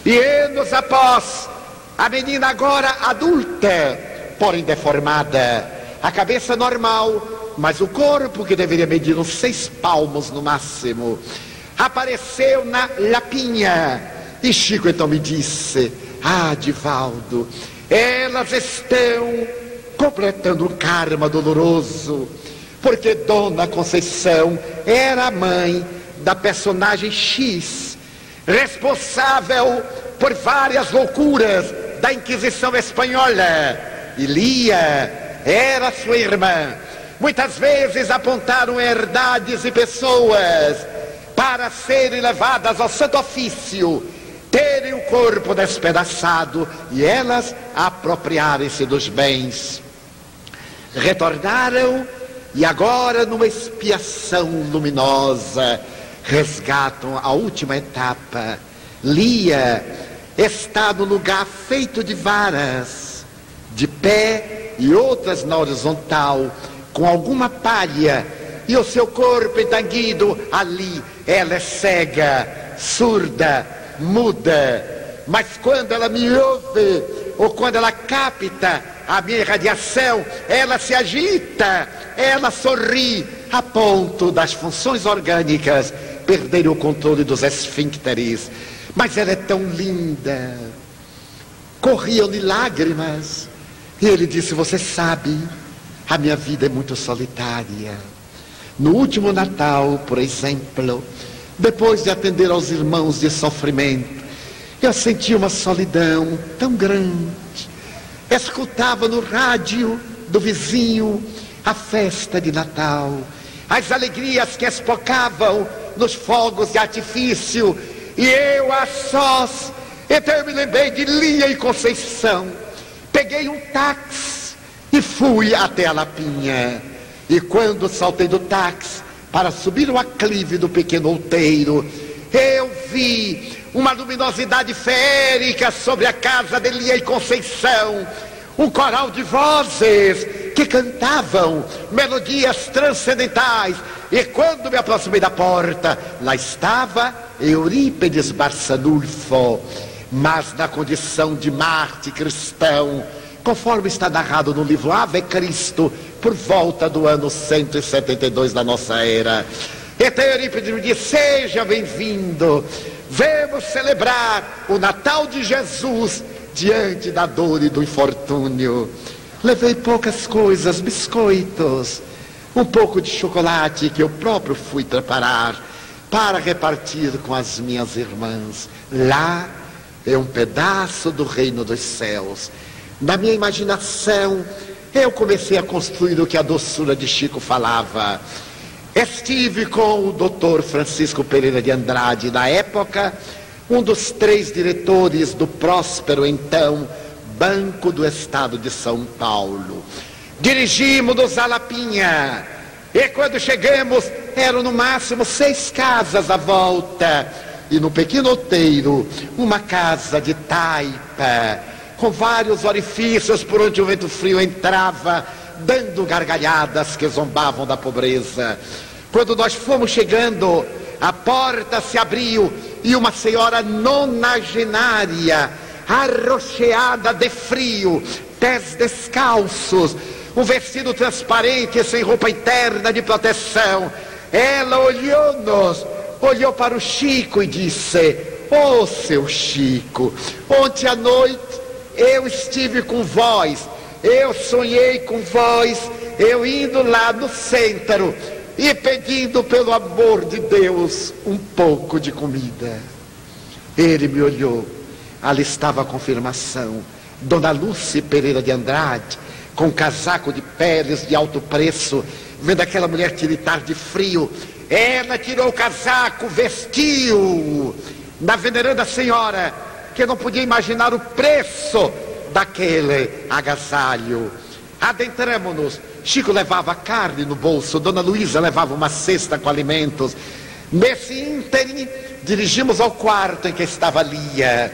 e anos após, a menina agora adulta, porém deformada, a cabeça normal, mas o corpo, que deveria medir uns 6 palmos no máximo, apareceu na Lapinha. E Chico então me disse: ah, Divaldo, elas estão completando um karma doloroso, porque Dona Conceição era a mãe da personagem X, responsável por várias loucuras da Inquisição Espanhola, e Lia era sua irmã. Muitas vezes apontaram herdades e pessoas para serem levadas ao santo ofício, terem o corpo despedaçado e elas apropriarem-se dos bens. Retornaram e agora, numa expiação luminosa, resgatam a última etapa. Lia está no lugar feito de varas, de pé e outras na horizontal, com alguma palha, e o seu corpo entanguido ali. Ela é cega, surda, muda, mas quando ela me ouve, ou quando ela capta a minha irradiação, ela se agita, ela sorri, a ponto das funções orgânicas perderem o controle dos esfíncteres. Mas ela é tão linda. Corriam-lhe lágrimas. E ele disse: você sabe, a minha vida é muito solitária. No último Natal, por exemplo, depois de atender aos irmãos de sofrimento, eu senti uma solidão tão grande. Escutava no rádio do vizinho a festa de Natal, as alegrias que espocavam nos fogos de artifício, e eu a sós. Então eu me lembrei de Lia e Conceição. Peguei um táxi e fui até a Lapinha. E quando saltei do táxi para subir o aclive do pequeno outeiro, eu vi uma luminosidade feérica sobre a casa de Lia e Conceição. Um coral de vozes que cantavam melodias transcendentais. E quando me aproximei da porta, lá estava Eurípides Barçanulfo, mas na condição de Marte cristão, conforme está narrado no livro Ave Cristo, por volta do ano 172 da nossa era. Então Eurípides me disse: seja bem-vindo, vamos celebrar o Natal de Jesus diante da dor e do infortúnio. Levei poucas coisas, biscoitos, um pouco de chocolate que eu próprio fui preparar para repartir com as minhas irmãs. Lá é um pedaço do reino dos céus. Na minha imaginação, eu comecei a construir o que a doçura de Chico falava. Estive com o Dr. Francisco Pereira de Andrade, na época, um dos 3 diretores do próspero, então, Banco do Estado de São Paulo. Dirigimos-nos a Lapinha, e quando chegamos, eram no máximo 6 casas à volta, e no pequeno outeiro, uma casa de taipa, com vários orifícios por onde o vento frio entrava, dando gargalhadas que zombavam da pobreza. Quando nós fomos chegando, a porta se abriu e uma senhora nonagenária, arroxeada de frio, pés descalços, um vestido transparente sem roupa interna de proteção. Ela olhou-nos, olhou para o Chico e disse: ô seu Chico, ontem à noite eu estive com vós, eu sonhei com vós, eu indo lá no centro e pedindo pelo amor de Deus um pouco de comida. Ele me olhou, ali estava a confirmação. Dona Lúcia Pereira de Andrade, com um casaco de peles de alto preço, vendo aquela mulher tiritar de frio, ela tirou o casaco, vestiu na veneranda senhora, que não podia imaginar o preço daquele agasalho. Adentramos-nos. Chico levava carne no bolso, Dona Luísa levava uma cesta com alimentos. Nesse ínterim, dirigimos ao quarto em que estava Lia.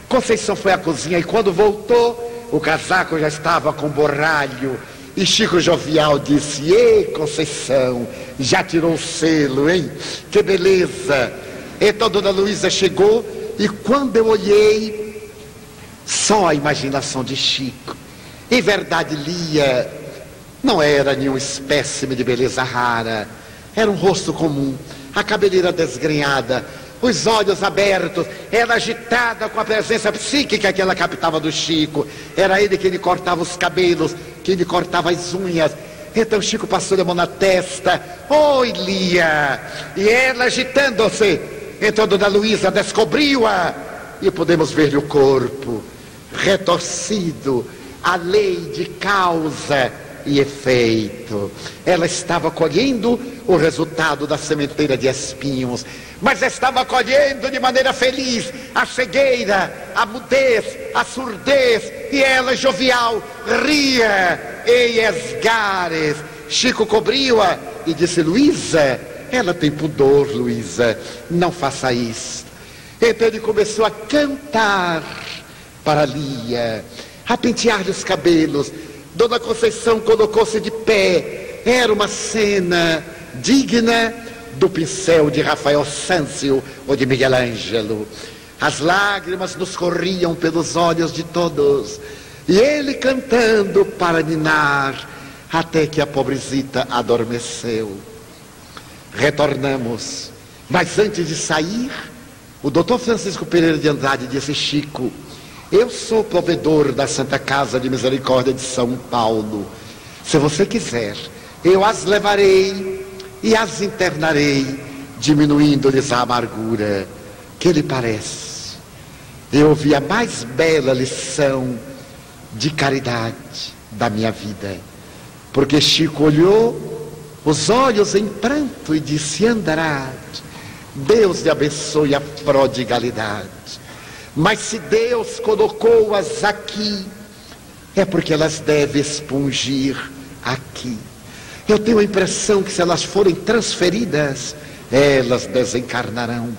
Conceição foi à cozinha e quando voltou, o casaco já estava com borralho. E Chico jovial disse: ei, Conceição, já tirou o selo, hein? Que beleza! Então Dona Luísa chegou e quando eu olhei, só a imaginação de Chico. Em verdade, Lia não era nenhum espécime de beleza rara. Era um rosto comum, a cabeleira desgrenhada, os olhos abertos, ela agitada com a presença psíquica que ela captava do Chico. Era ele que lhe cortava os cabelos, que lhe cortava as unhas. Então Chico passou a mão na testa: oi, Lia! E ela agitando-se. Então Dona Luísa descobriu-a e podemos ver-lhe o corpo retorcido, a lei de causa e efeito. Ela estava colhendo o resultado da sementeira de espinhos, mas estava colhendo de maneira feliz a cegueira, a mudez, a surdez, e ela, jovial, ria em esgares. Chico cobriu-a e disse: Luísa, ela tem pudor, Luísa, não faça isso. Então ele começou a cantar para Lia, a pentear-lhe os cabelos. Dona Conceição colocou-se de pé. Era uma cena digna do pincel de Rafael Sanzio ou de Miguel Ângelo. As lágrimas nos corriam pelos olhos de todos, e ele cantando para ninar, até que a pobrezita adormeceu. Retornamos, mas antes de sair, o doutor Francisco Pereira de Andrade disse: Chico, eu sou provedor da Santa Casa de Misericórdia de São Paulo. Se você quiser, eu as levarei e as internarei, diminuindo-lhes a amargura. Que lhe parece? Eu ouvi a mais bela lição de caridade da minha vida, porque Chico olhou os olhos em pranto e disse: Andrade, Deus lhe abençoe a prodigalidade, mas se Deus colocou-as aqui, é porque elas devem expungir aqui. Eu tenho a impressão que se elas forem transferidas, elas desencarnarão.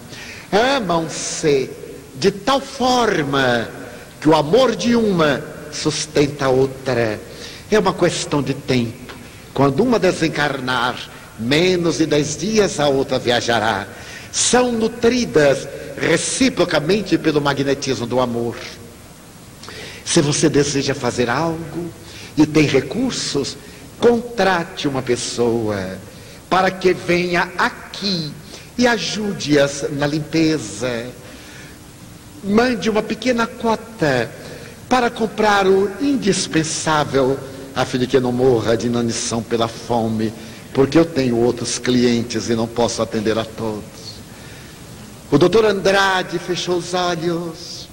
Amam-se de tal forma que o amor de uma sustenta a outra. É uma questão de tempo. Quando uma desencarnar, menos de 10 dias a outra viajará. São nutridas reciprocamente pelo magnetismo do amor. Se você deseja fazer algo e tem recursos, contrate uma pessoa para que venha aqui e ajude-as na limpeza. Mande uma pequena cota para comprar o indispensável, a fim de que não morra de inanição pela fome, porque eu tenho outros clientes e não posso atender a todos. O doutor Andrade fechou os olhos.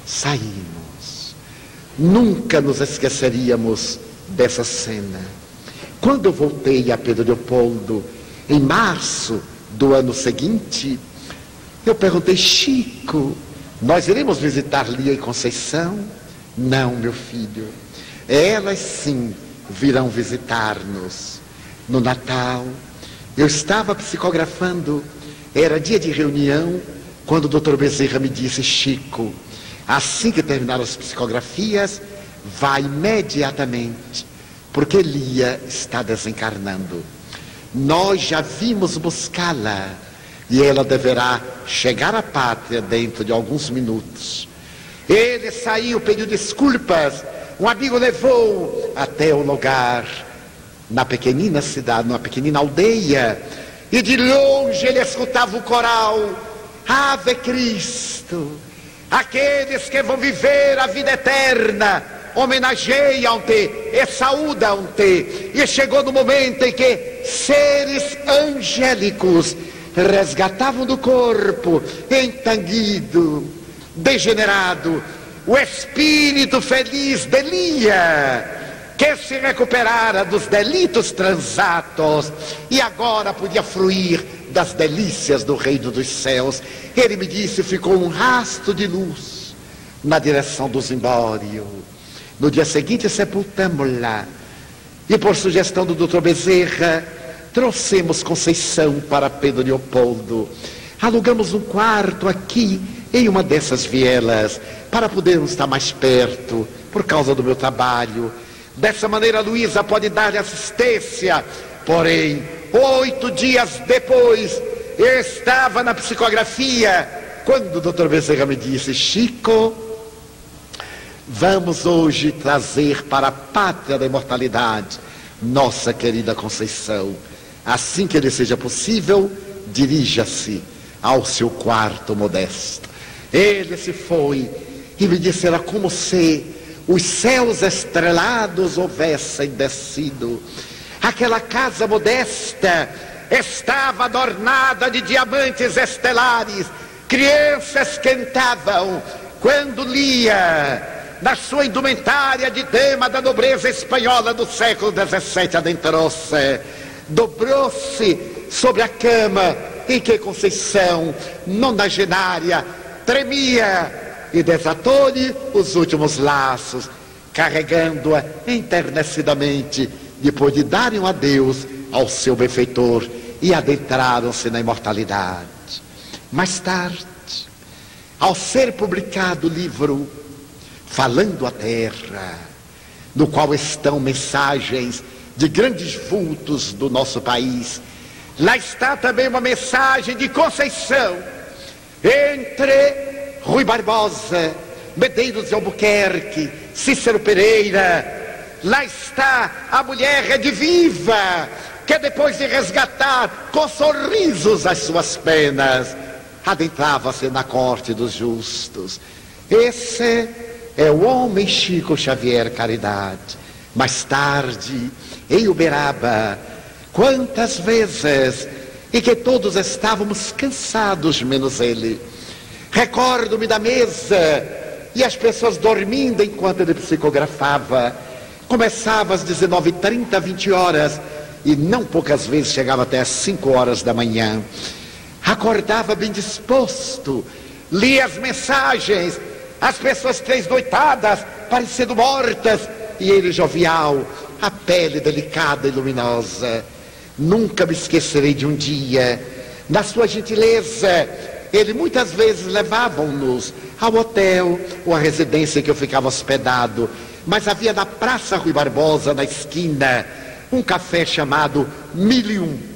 Saímos. Nunca nos esqueceríamos dessa cena. Quando eu voltei a Pedro Leopoldo, em março do ano seguinte, eu perguntei: Chico, nós iremos visitar Lia e Conceição? Não, meu filho, elas sim virão visitar-nos. No Natal, eu estava psicografando, era dia de reunião, quando o doutor Bezerra me disse: Chico, assim que terminar as psicografias, vá imediatamente, porque Lia está desencarnando. Nós já vimos buscá-la e ela deverá chegar à pátria dentro de alguns minutos. Ele saiu, pediu desculpas, um amigo levou até o lugar, na pequenina cidade, numa pequenina aldeia, e de longe ele escutava o coral: Ave Cristo, aqueles que vão viver a vida eterna homenageiam-te e saúdam-te. E chegou no momento em que seres angélicos resgatavam do corpo entanguido, degenerado, o espírito feliz de Lia, que se recuperara dos delitos transatos e agora podia fruir das delícias do reino dos céus. Ele me disse: ficou um rastro de luz na direção do Zimbório. No dia seguinte sepultamos-la e, por sugestão do doutor Bezerra, trouxemos Conceição para Pedro Leopoldo. Alugamos um quarto aqui em uma dessas vielas para podermos estar mais perto por causa do meu trabalho. Dessa maneira Luísa pode dar-lhe assistência. Porém, 8 dias depois, eu estava na psicografia quando o doutor Bezerra me disse: Chico, vamos hoje trazer para a pátria da imortalidade nossa querida Conceição. Assim que lhe seja possível, dirija-se ao seu quarto modesto. Ele se foi e me disse: era como se os céus estrelados houvessem descido. Aquela casa modesta estava adornada de diamantes estelares. Crianças cantavam quando Lia na sua indumentária de dama da nobreza espanhola do século XVII, adentrou-se, dobrou-se sobre a cama em que Conceição, nonagenária, tremia e desatou-lhe os últimos laços, carregando-a enternecidamente, depois de darem um adeus ao seu benfeitor, e adentraram-se na imortalidade. Mais tarde, ao ser publicado o livro Falando à Terra, no qual estão mensagens de grandes vultos do nosso país, lá está também uma mensagem de Conceição, entre Rui Barbosa, Medeiros de Albuquerque, Cícero Pereira. Lá está a mulher rediviva, que depois de resgatar com sorrisos as suas penas, adentrava-se na corte dos justos. Esse é o homem Chico Xavier Caridade. Mais tarde, em Uberaba, quantas vezes, e que todos estávamos cansados, menos ele. Recordo-me da mesa e as pessoas dormindo enquanto ele psicografava. Começava às 19h30, 20 horas, e não poucas vezes chegava até às 5 horas da manhã. Acordava bem disposto, lia as mensagens, as pessoas tresnoitadas, parecendo mortas, e ele jovial, a pele delicada e luminosa. Nunca me esquecerei de um dia, na sua gentileza, ele muitas vezes levavam-nos ao hotel ou à residência em que eu ficava hospedado, mas havia na Praça Rui Barbosa, na esquina, um café chamado 1001.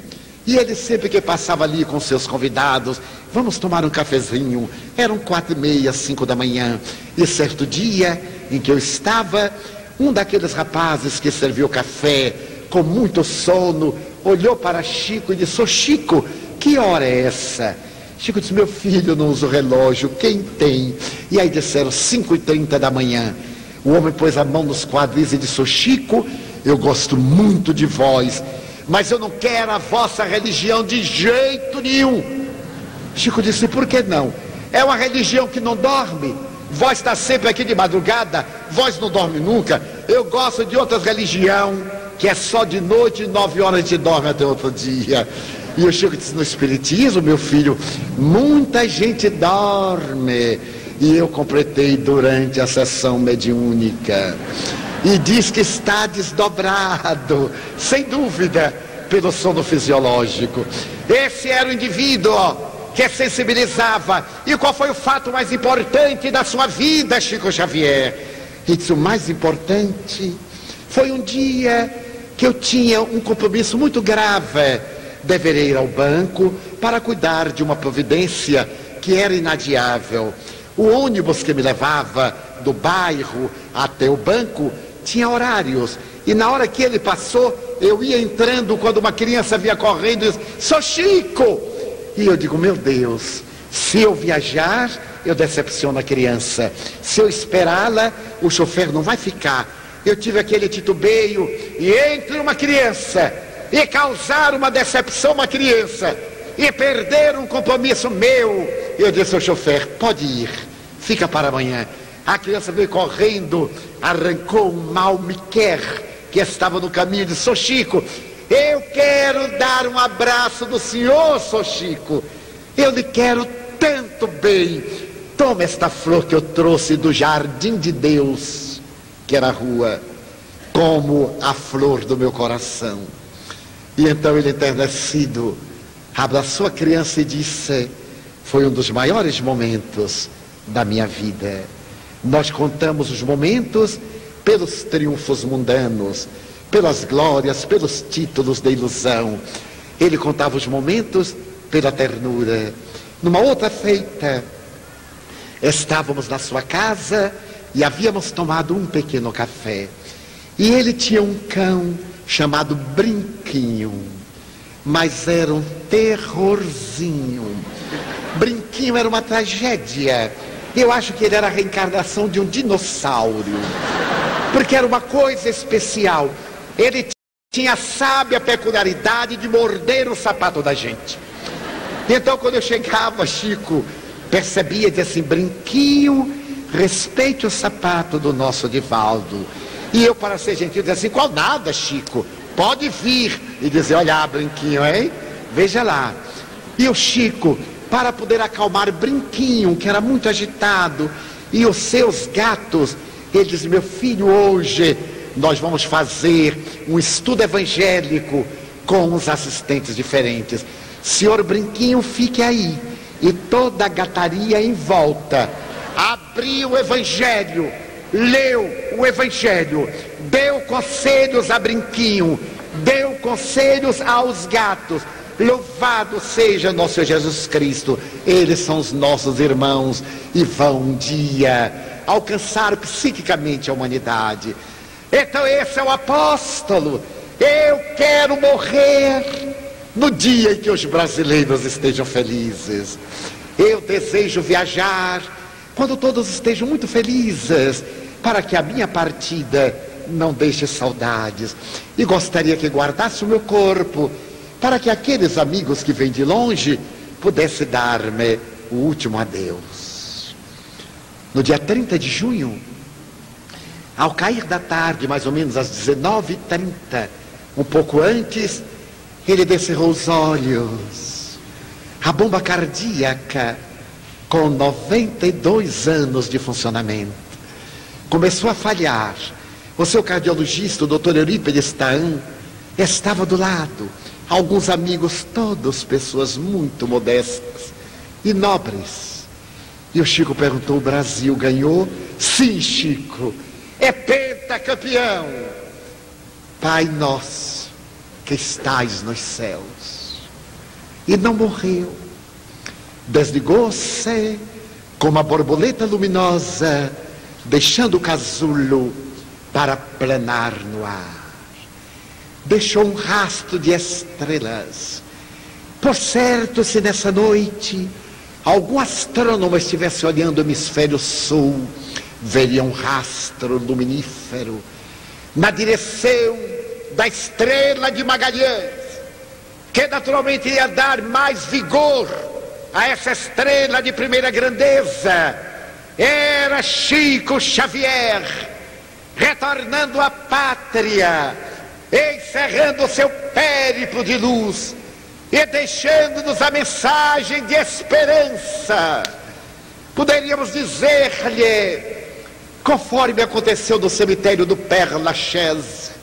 E ele sempre que passava ali com seus convidados, vamos tomar um cafezinho. Eram 4h30, 5 da manhã. E certo dia em que eu estava, um daqueles rapazes que serviu café, com muito sono, olhou para Chico e disse: "Ô Chico, que hora é essa?" Chico disse: "Meu filho, eu não uso relógio, quem tem?" E aí disseram 5h30 da manhã. O homem pôs a mão nos quadris e disse: "Ô Chico, eu gosto muito de vós, mas eu não quero a vossa religião de jeito nenhum." Chico disse: "Por que não? É uma religião que não dorme. Vós está sempre aqui de madrugada, vós não dorme nunca. Eu gosto de outras religião que é só de noite, 9 horas de dorme até outro dia." E o Chico disse: "No espiritismo, meu filho, muita gente dorme." E eu completei durante a sessão mediúnica. E diz que está desdobrado, sem dúvida, pelo sono fisiológico. Esse era o indivíduo que sensibilizava. E qual foi o fato mais importante da sua vida, Chico Xavier? E disse: o mais importante foi um dia que eu tinha um compromisso muito grave. Deveria ir ao banco para cuidar de uma providência que era inadiável. O ônibus que me levava do bairro até o banco tinha horários, e na hora que ele passou, eu ia entrando quando uma criança vinha correndo e disse: "Sou Chico!" E eu digo: meu Deus, se eu viajar, eu decepciono a criança. Se eu esperá-la, o chofer não vai ficar. Eu tive aquele titubeio, e entre uma criança e causar uma decepção a uma criança e perder um compromisso meu, eu disse ao chofer: "Pode ir, fica para amanhã." A criança veio correndo, arrancou um malmiquer que estava no caminho e disse: "Sou Chico, eu quero dar um abraço do senhor, sou Chico. Eu lhe quero tanto bem. Toma esta flor que eu trouxe do Jardim de Deus, que era a rua, como a flor do meu coração." E então ele, enternecido, abraçou a criança e disse: "Foi um dos maiores momentos da minha vida." Nós contamos os momentos pelos triunfos mundanos, pelas glórias, pelos títulos da ilusão. Ele contava os momentos pela ternura. Numa outra feita, estávamos na sua casa e havíamos tomado um pequeno café. E ele tinha um cão chamado Brinquinho, mas era um terrorzinho. Brinquinho era uma tragédia. Eu acho que ele era a reencarnação de um dinossauro, porque era uma coisa especial. Ele tinha a sábia peculiaridade de morder o sapato da gente. Então, quando eu chegava, Chico percebia, dizia assim: "Brinquinho respeite o sapato do nosso Divaldo. E eu, para ser gentil, disse assim: qual nada, Chico, pode vir. E dizer: olha, Brinquinho, hein? Veja lá. E o Chico, para poder acalmar Brinquinho, que era muito agitado, e os seus gatos, ele disse: meu filho, hoje nós vamos fazer um estudo evangélico com os assistentes diferentes. Senhor Brinquinho, fique aí. E toda a gataria em volta abriu o evangelho, leu o evangelho, deu conselhos a Brinquinho, deu conselhos aos gatos. Louvado seja nosso Jesus Cristo. Eles são os nossos irmãos e vão um dia alcançar psiquicamente a humanidade. Então esse é o apóstolo. Eu quero morrer no dia em que os brasileiros estejam felizes. Eu desejo viajar quando todos estejam muito felizes, para que a minha partida não deixe saudades. E gostaria que guardasse o meu corpo, para que aqueles amigos que vêm de longe pudessem dar-me o último adeus. No dia 30 de junho, ao cair da tarde, mais ou menos às 19h30, um pouco antes, ele descerrou os olhos. A bomba cardíaca, com 92 anos de funcionamento, começou a falhar. O seu cardiologista, o Dr. Eurípides Tahan, estava do lado. Alguns amigos, todos pessoas muito modestas e nobres. E o Chico perguntou: o Brasil ganhou? Sim, Chico, é pentacampeão. Pai nosso que estais nos céus. E não morreu. Desligou-se como a borboleta luminosa, deixando o casulo para planar no ar. Deixou um rastro de estrelas. Por certo, se nessa noite algum astrônomo estivesse olhando o hemisfério sul, veria um rastro luminífero na direção da estrela de Magalhães, que naturalmente ia dar mais vigor a essa estrela de primeira grandeza. Era Chico Xavier, retornando à pátria, encerrando o seu périplo de luz e deixando-nos a mensagem de esperança. Poderíamos dizer-lhe, conforme aconteceu no cemitério do Père Lachaise,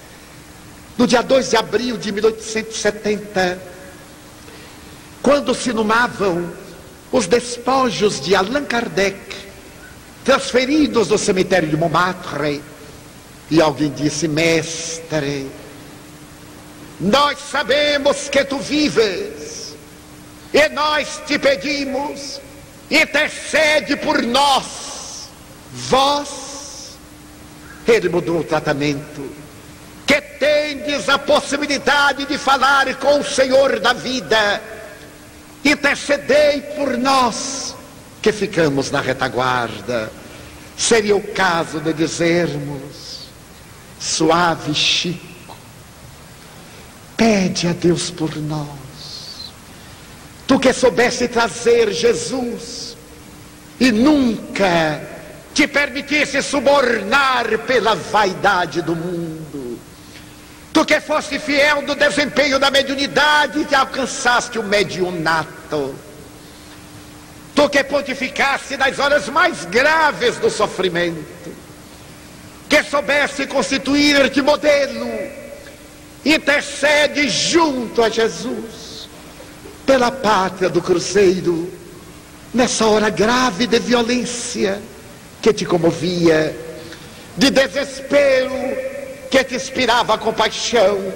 no dia 2 de abril de 1870, quando se inumavam os despojos de Allan Kardec, transferidos do cemitério de Montmartre, e alguém disse: mestre, nós sabemos que tu vives, e nós te pedimos, intercede por nós. Vós, ele mudou o tratamento, que tendes a possibilidade de falar com o Senhor da vida, intercedei por nós que ficamos na retaguarda. Seria o caso de dizermos: suave Chico, pede a Deus por nós. Tu que soubeste trazer Jesus e nunca te permitisse subornar pela vaidade do mundo. Tu que foste fiel no desempenho da mediunidade e que alcançaste o mediunato. Tu que pontificaste nas horas mais graves do sofrimento, que soubeste constituir-te modelo, intercede junto a Jesus pela pátria do Cruzeiro, nessa hora grave de violência que te comovia, de desespero que te inspirava compaixão,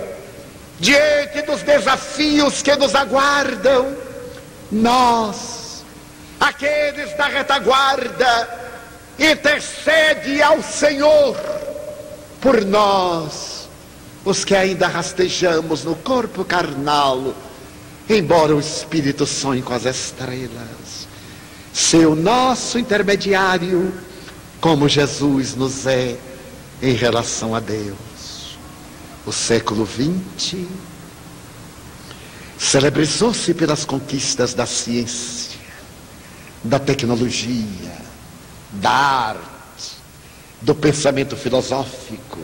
diante dos desafios que nos aguardam. Nós, aqueles da retaguarda, intercede ao Senhor por nós, os que ainda rastejamos no corpo carnal, embora o espírito sonhe com as estrelas. Seu nosso intermediário, como Jesus nos é em relação a Deus. O século XX celebrizou-se pelas conquistas da ciência, da tecnologia, da arte, do pensamento filosófico,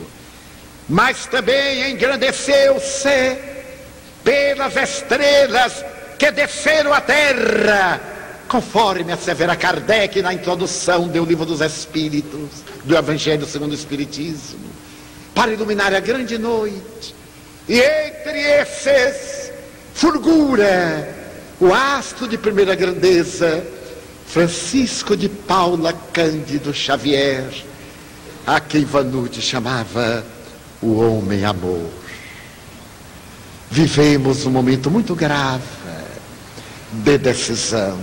mas também engrandeceu-se pelas estrelas que desceram à terra, conforme assevera Kardec na introdução do Livro dos Espíritos, do Evangelho segundo o Espiritismo, para iluminar a grande noite. E entre esses fulgura o astro de primeira grandeza, Francisco de Paula Cândido Xavier, a quem Vanucci chamava o homem-amor. Vivemos um momento muito grave de decisão.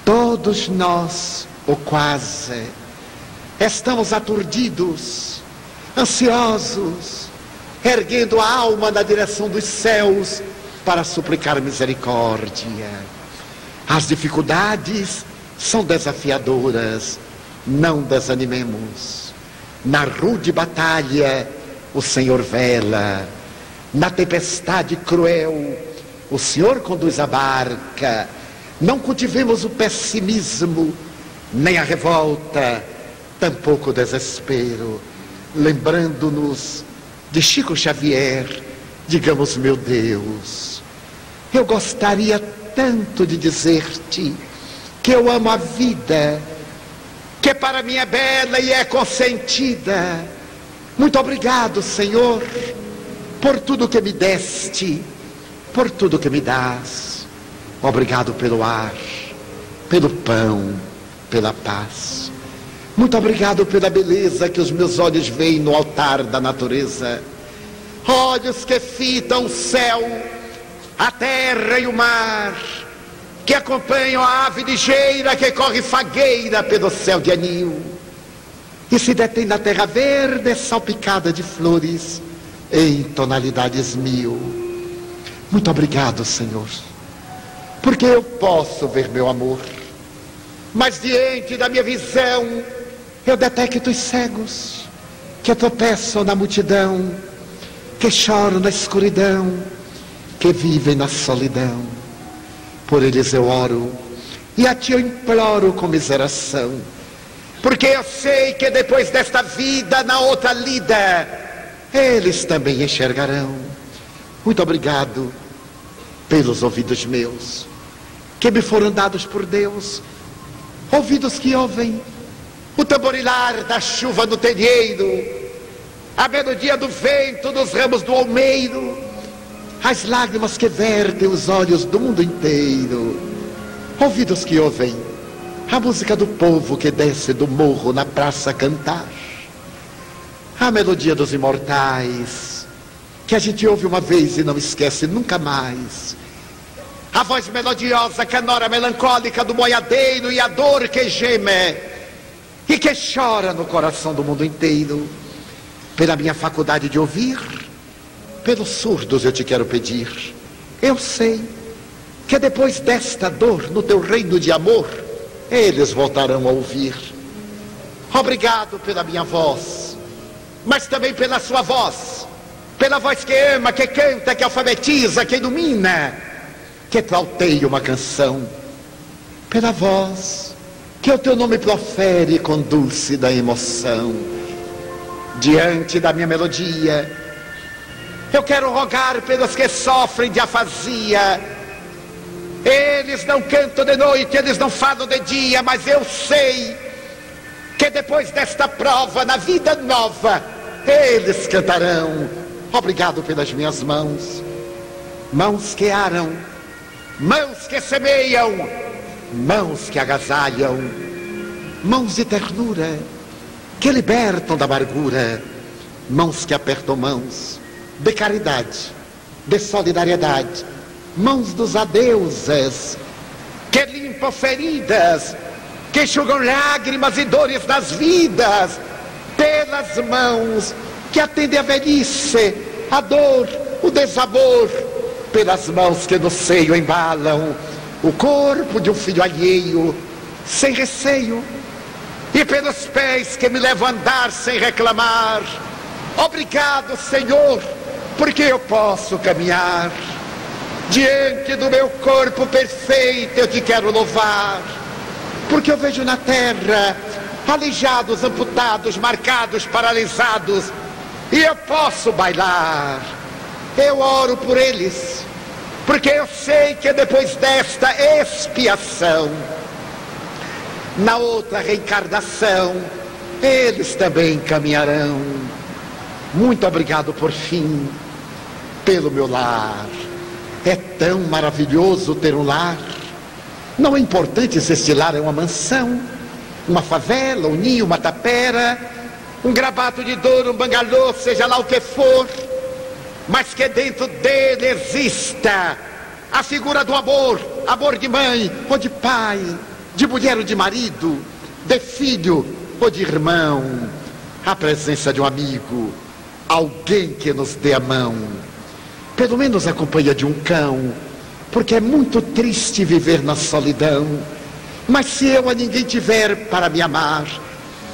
Todos nós, ou quase, estamos aturdidos, ansiosos, erguendo a alma na direção dos céus para suplicar misericórdia. As dificuldades são desafiadoras, não desanimemos. Na rude batalha, o Senhor vela. Na tempestade cruel, o Senhor conduz a barca. Não cultivemos o pessimismo, nem a revolta, tampouco o desespero. Lembrando-nos de Chico Xavier, digamos: meu Deus, eu gostaria tanto de dizer-te que eu amo a vida, que para mim é bela e é consentida. Muito obrigado, Senhor, por tudo que me deste, por tudo que me dás. Obrigado pelo ar, pelo pão, pela paz. Muito obrigado pela beleza que os meus olhos veem no altar da natureza. Olhos que fitam o céu, a terra e o mar, que acompanham a ave ligeira que corre fagueira pelo céu de anil e se detém na terra verde salpicada de flores em tonalidades mil. Muito obrigado, Senhor, porque eu posso ver meu amor, mas diante da minha visão eu detecto os cegos que tropeçam na multidão, que choram na escuridão, que vivem na solidão. Por eles eu oro e a ti eu imploro comiseração, porque eu sei que depois desta vida, na outra lida, eles também enxergarão. Muito obrigado pelos ouvidos meus, que me foram dados por Deus, ouvidos que ouvem o tamborilar da chuva no telheiro, a melodia do vento nos ramos do almeiro, as lágrimas que vertem os olhos do mundo inteiro. Ouvidos que ouvem a música do povo que desce do morro na praça cantar, a melodia dos imortais que a gente ouve uma vez e não esquece nunca mais, a voz melodiosa, canora melancólica do boiadeiro e a dor que geme e que chora no coração do mundo inteiro. Pela minha faculdade de ouvir, pelos surdos eu te quero pedir. Eu sei que depois desta dor, no teu reino de amor, eles voltarão a ouvir. Obrigado pela minha voz, mas também pela sua voz, pela voz que ama, que canta, que alfabetiza, que ilumina, que trauteia uma canção, pela voz que o teu nome profere com dúlcida emoção. Diante da minha melodia, eu quero rogar pelos que sofrem de afasia. Eles não cantam de noite, eles não falam de dia, mas eu sei que depois desta prova, na vida nova, eles cantarão. Obrigado pelas minhas mãos, mãos que aram, mãos que semeiam, mãos que agasalham, mãos de ternura que libertam da amargura, mãos que apertam mãos de caridade, de solidariedade, mãos dos adeuses que limpam feridas, que enxugam lágrimas e dores das vidas, pelas mãos que atendem a velhice, a dor, o desamor, pelas mãos que no seio embalam o corpo de um filho alheio, sem receio, e pelos pés que me levam a andar sem reclamar. Obrigado, Senhor, porque eu posso caminhar. Diante do meu corpo perfeito eu te quero louvar, porque eu vejo na terra aleijados, amputados, marcados, paralisados, e eu posso bailar. Eu oro por eles, porque eu sei que depois desta expiação, na outra reencarnação, eles também caminharão. Muito obrigado por fim, pelo meu lar. É tão maravilhoso ter um lar. Não é importante se este lar é uma mansão, uma favela, um ninho, uma tapera, um grabato de dor, um bangalô, seja lá o que for, mas que dentro dele exista a figura do amor, amor de mãe ou de pai, de mulher ou de marido, de filho ou de irmão, a presença de um amigo, alguém que nos dê a mão, pelo menos a companhia de um cão, porque é muito triste viver na solidão. Mas se eu a ninguém tiver para me amar,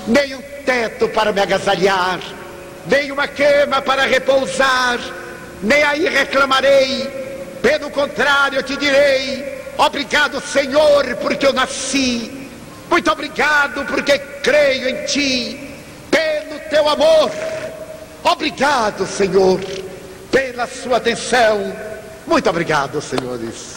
nem um teto para me agasalhar, nem uma cama para repousar, nem aí reclamarei. Pelo contrário, eu te direi: obrigado, Senhor, porque eu nasci. Muito obrigado, porque creio em ti, pelo teu amor. Obrigado, Senhor, pela sua atenção. Muito obrigado, senhores.